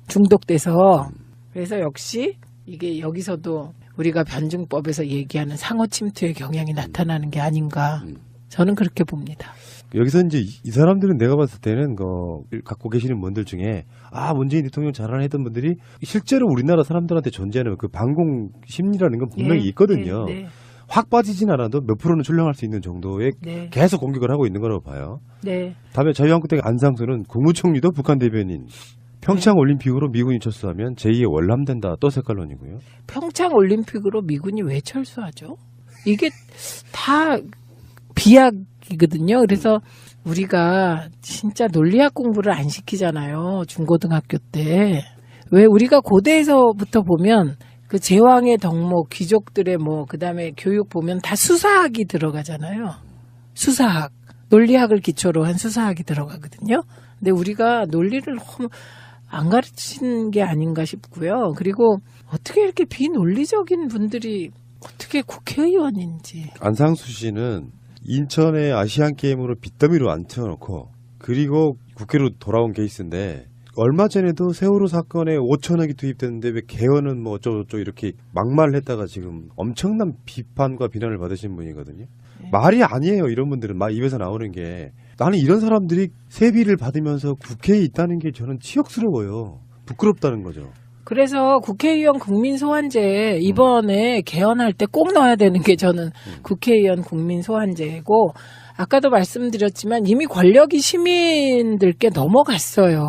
중독돼서. 그래서 역시 이게 여기서도 우리가 변증법에서 얘기하는 상호 침투의 경향이 나타나는 게 아닌가. 저는 그렇게 봅니다. 여기서 이제 이 사람들은 내가 봤을 때는 갖고 계시는 분들 중에 문재인 대통령 자랑했던 분들이 실제로 우리나라 사람들한테 존재하는 그 반공 심리라는 건 분명히 있거든요. 네. 확 빠지진 않아도 몇 프로는 출렁할 수 있는 정도의 네. 계속 공격을 하고 있는 거라고 봐요. 네. 다음에 자유한국당의 안상수는 국무총리도 북한 대변인 평창 올림픽으로 미군이 철수하면 제2의 월남된다 또 색깔론이고요. 평창 올림픽으로 미군이 왜 철수하죠? 이게 다 비약이거든요. 그래서 우리가 진짜 논리학 공부를 안 시키잖아요. 중고등학교 때. 왜 우리가 고대에서부터 보면 그 제왕의 덕목, 귀족들의 그다음에 교육 보면 다 수사학이 들어가잖아요. 수사학. 논리학을 기초로 한 수사학이 들어가거든요. 근데 우리가 논리를 너무 안 가르친 게 아닌가 싶고요. 그리고 어떻게 이렇게 비논리적인 분들이 어떻게 국회의원인지. 안상수 씨는 인천의 아시안게임으로 빚더미로 앉혀놓고 그리고 국회로 돌아온 케이스인데 얼마 전에도 세월호 사건에 5천억이 투입됐는데 왜 개헌은 어쩌고저쩌고 이렇게 막말을 했다가 지금 엄청난 비판과 비난을 받으신 분이거든요. 네. 말이 아니에요. 이런 분들은 막 입에서 나오는 게. 나는 이런 사람들이 세비를 받으면서 국회에 있다는 게 저는 치욕스러워요. 부끄럽다는 거죠. 그래서 국회의원 국민소환제 이번에 개헌할 때 꼭 넣어야 되는 게 저는 국회의원 국민소환제고 아까도 말씀드렸지만 이미 권력이 시민들께 넘어갔어요.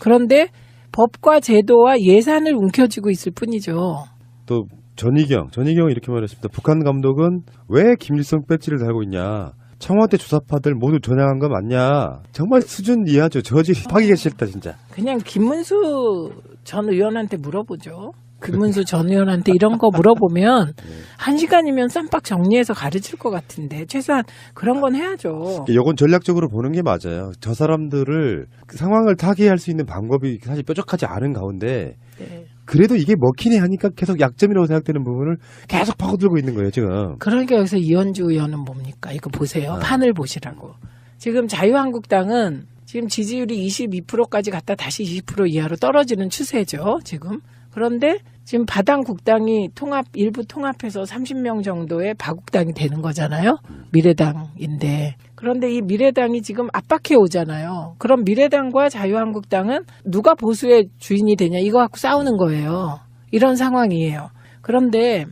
그런데 법과 제도와 예산을 움켜쥐고 있을 뿐이죠. 또 전희경은 이렇게 말했습니다. 북한 감독은 왜 김일성 배지를 달고 있냐. 청와대 주사파들 모두 전향한 거 맞냐. 정말 수준 이하죠. 저질이 파기가 싫다 진짜. 그냥 김문수 전 의원한테 물어보죠. 김문수 전 의원한테 이런 거 물어보면 1시간이면 쌈박 정리해서 가르칠 것 같은데 최소한 그런 건 해야죠. 이건 전략적으로 보는 게 맞아요. 저 사람들을 상황을 타개할 수 있는 방법이 사실 뾰족하지 않은 가운데 네. 그래도 이게 먹히네 하니까 계속 약점이라고 생각되는 부분을 계속 파고들고 있는 거예요 지금. 그러니까 여기서 이현주 의원은 뭡니까? 이거 보세요. 판을 보시라고. 지금 자유한국당은 지금 지지율이 22%까지 갔다 다시 20% 이하로 떨어지는 추세죠. 지금. 그런데 지금 바당국당이 일부 통합해서 30명 정도의 바국당이 되는 거잖아요. 미래당인데. 그런데 이 미래당이 지금 압박해 오잖아요. 그럼 미래당과 자유한국당은 누가 보수의 주인이 되냐 이거 갖고 싸우는 거예요. 이런 상황이에요. 그런데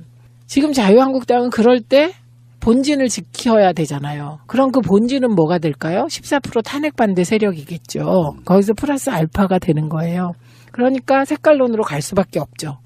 지금 자유한국당은 그럴 때 본진을 지켜야 되잖아요. 그럼 그 본진은 뭐가 될까요? 14% 탄핵 반대 세력이겠죠. 거기서 플러스 알파가 되는 거예요. 그러니까 색깔론으로 갈 수밖에 없죠.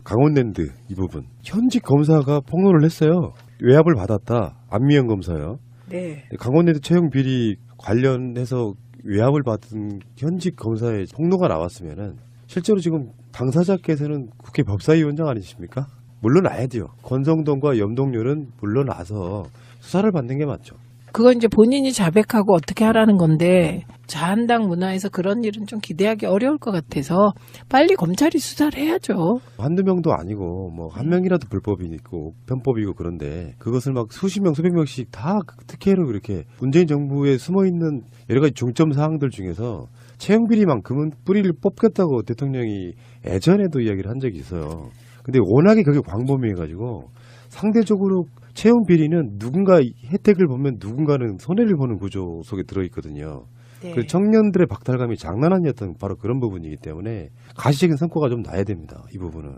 강원랜드 이 부분. 현직 검사가 폭로를 했어요. 외압을 받았다. 안미영 검사요. 네. 강원랜드 채용 비리 관련해서 외압을 받은 현직 검사의 폭로가 나왔으면은 실제로 지금 당사자께서는 국회 법사위원장 아니십니까? 물러나야죠. 권성동과 염동열은 물러나서 수사를 받는 게 맞죠. 그건 이제 본인이 자백하고 어떻게 하라는 건데 자한당 문화에서 그런 일은 좀 기대하기 어려울 것 같아서 빨리 검찰이 수사를 해야죠. 한두 명도 아니고 한 명이라도 불법이 있고 편법이고 그런데 그것을 막 수십 명 수백 명씩 다 특혜로 이렇게 문재인 정부에 숨어있는 여러 가지 중점 사항들 중에서 채용비리만큼은 뿌리를 뽑겠다고 대통령이 예전에도 이야기를 한 적이 있어요. 근데 워낙에 그게 광범위해가지고 상대적으로 채용 비리는 누군가 혜택을 보면 누군가는 손해를 보는 구조 속에 들어있거든요. 네. 그 청년들의 박탈감이 장난 아니었던 바로 그런 부분이기 때문에 가시적인 성과가 좀 나야 됩니다. 이 부분은.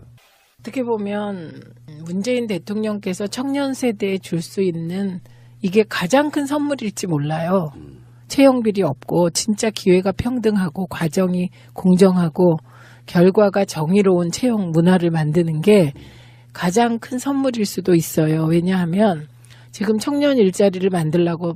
어떻게 보면 문재인 대통령께서 청년 세대에 줄 수 있는 이게 가장 큰 선물일지 몰라요. 채용 비리 없고 진짜 기회가 평등하고 과정이 공정하고 결과가 정의로운 채용 문화를 만드는 게 가장 큰 선물일 수도 있어요. 왜냐하면 지금 청년 일자리를 만들려고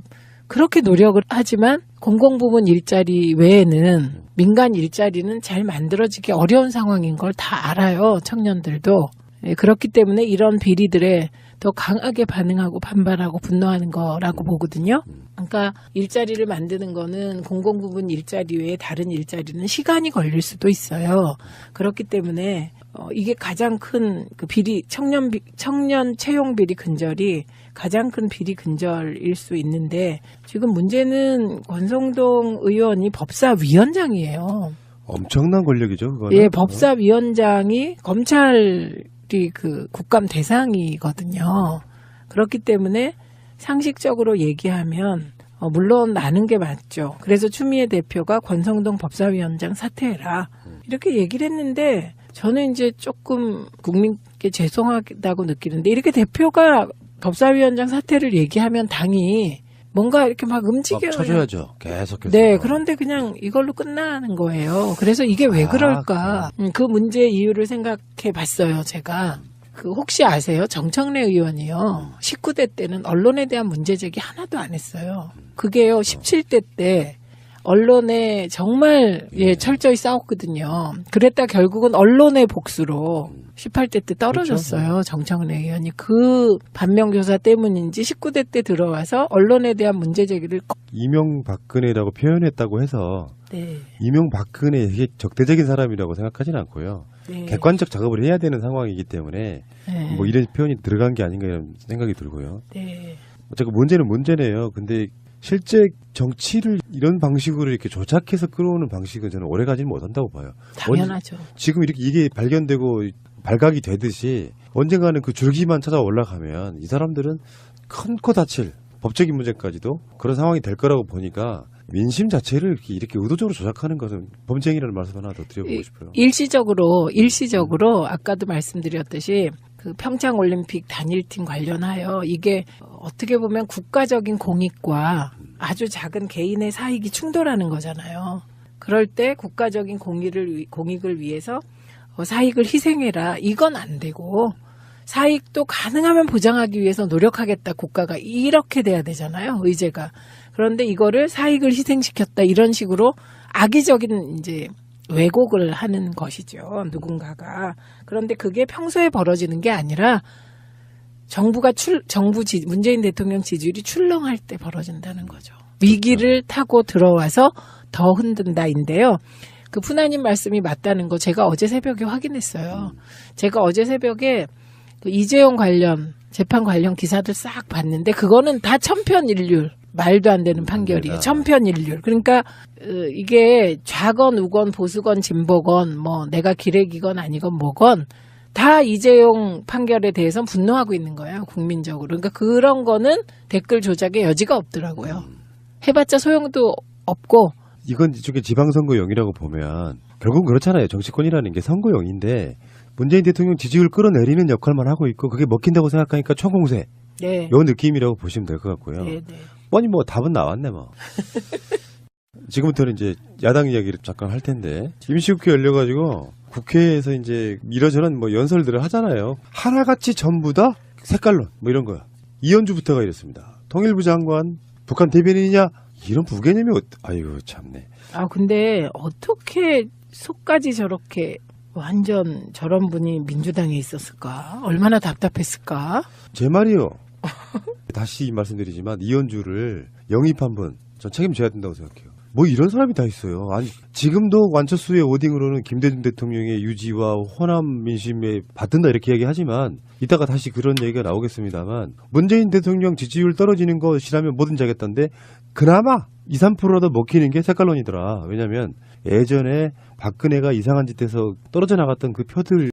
그렇게 노력을 하지만 공공부문 일자리 외에는 민간 일자리는 잘 만들어지기 어려운 상황인 걸 다 알아요. 청년들도. 그렇기 때문에 이런 비리들에 더 강하게 반응하고 반발하고 분노하는 거라고 보거든요. 그러니까 일자리를 만드는 거는 공공부문 일자리 외에 다른 일자리는 시간이 걸릴 수도 있어요. 그렇기 때문에 이게 가장 큰 그 비리 청년 채용 비리 근절이 가장 큰 비리 근절일 수 있는데 지금 문제는 권성동 의원이 법사위원장이에요. 엄청난 권력이죠, 그거는. 예, 법사위원장이 검찰이 그 국감 대상이거든요. 그렇기 때문에 상식적으로 얘기하면 물론 나는 게 맞죠. 그래서 추미애 대표가 권성동 법사위원장 사퇴해라 이렇게 얘기를 했는데 저는 이제 조금 국민께 죄송하다고 느끼는데 이렇게 대표가 법사위원장 사퇴를 얘기하면 당이 뭔가 이렇게 막 움직여요. 쳐줘야죠. 계속해서. 네, 그런데 그냥 이걸로 끝나는 거예요. 그래서 이게 왜 그럴까? 그 문제 이유를 생각해 봤어요, 제가. 그 혹시 아세요? 정청래 의원이요. 19대 때는 언론에 대한 문제 제기 하나도 안 했어요. 그게요, 17대 때 언론에 정말 철저히 싸웠거든요. 그랬다 결국은 언론의 복수로 18대 때 떨어졌어요. 그렇죠. 정청래 의원이. 그 반면교사 때문인지 19대 때 들어와서 언론에 대한 문제 제기를 이명박근혜라고 표현했다고 해서 네. 이명박근혜 이게 적대적인 사람이라고 생각하지는 않고요. 네. 객관적 작업을 해야 되는 상황이기 때문에 네. 뭐 이런 표현이 들어간 게 아닌가 이런 생각이 들고요. 네. 어쨌든 문제는 문제네요. 근데 실제 정치를 이런 방식으로 이렇게 조작해서 끌어오는 방식은 저는 오래가지는 못한다고 봐요. 당연하죠. 지금 이렇게 이게 발견되고 발각이 되듯이 언젠가는 그 줄기만 찾아 올라가면 이 사람들은 큰 코 다칠 법적인 문제까지도 그런 상황이 될 거라고 보니까 민심 자체를 이렇게 의도적으로 조작하는 것은 범죄행위라는 말씀 하나 더 드려보고 싶어요. 일시적으로 아까도 말씀드렸듯이 그 평창 올림픽 단일팀 관련하여 이게 어떻게 보면 국가적인 공익과 아주 작은 개인의 사익이 충돌하는 거잖아요. 그럴 때 국가적인 공익을 위해서 사익을 희생해라. 이건 안 되고 사익도 가능하면 보장하기 위해서 노력하겠다. 국가가 이렇게 돼야 되잖아요. 의제가. 그런데 이거를 사익을 희생시켰다. 이런 식으로 악의적인 이제 왜곡을 하는 것이죠. 누군가가. 그런데 그게 평소에 벌어지는 게 아니라 문재인 대통령 지지율이 출렁할 때 벌어진다는 거죠. 위기를 타고 들어와서 더 흔든다인데요. 그 푸나님 말씀이 맞다는 거 제가 어제 새벽에 확인했어요. 제가 어제 새벽에 그 이재용 관련 재판 관련 기사들 싹 봤는데 그거는 다 천편일률. 말도 안 되는 판결이에요. 천편일률. 그러니까 이게 좌건 우건 보수건 진보건 뭐 내가 기레기건 아니건 뭐건 다 이재용 판결에 대해서 분노하고 있는 거예요. 국민적으로. 그러니까 그런 거는 댓글 조작의 여지가 없더라고요. 해봤자 소용도 없고. 이건 이쪽에 지방선거용이라고 보면 결국은 그렇잖아요. 정치권이라는 게 선거용인데 문재인 대통령 지지율 끌어내리는 역할만 하고 있고 그게 먹힌다고 생각하니까 총공세. 네. 요 느낌이라고 보시면 될 것 같고요. 네, 네. 뻔히 뭐 답은 나왔네 뭐. 지금부터는 이제 야당 이야기를 잠깐 할 텐데 임시국회 열려가지고 국회에서 이제 이러저런 뭐 연설들을 하잖아요. 하나같이 전부 다 색깔론 뭐 이런 거야. 이현주부터가 이랬습니다. 통일부 장관 북한 대변인이냐 이런 부개념이 아이고 참네. 아 근데 어떻게 속까지 저렇게 완전 저런 분이 민주당에 있었을까? 얼마나 답답했을까? 제 말이요. 다시 말씀드리지만 이현주를 영입한 분 전 책임져야 된다고 생각해요. 뭐 이런 사람이 다 있어요. 아니 지금도 완처수의 워딩으로는 김대중 대통령의 유지와 호남 민심에 받든다 이렇게 얘기하지만 이따가 다시 그런 얘기가 나오겠습니다만 문재인 대통령 지지율 떨어지는 것이라면 뭐든지 하겠다는데 그나마 2, 3%라도 먹히는 게 색깔론이더라. 왜냐하면 예전에 박근혜가 이상한 짓 해서 떨어져 나갔던 그 표들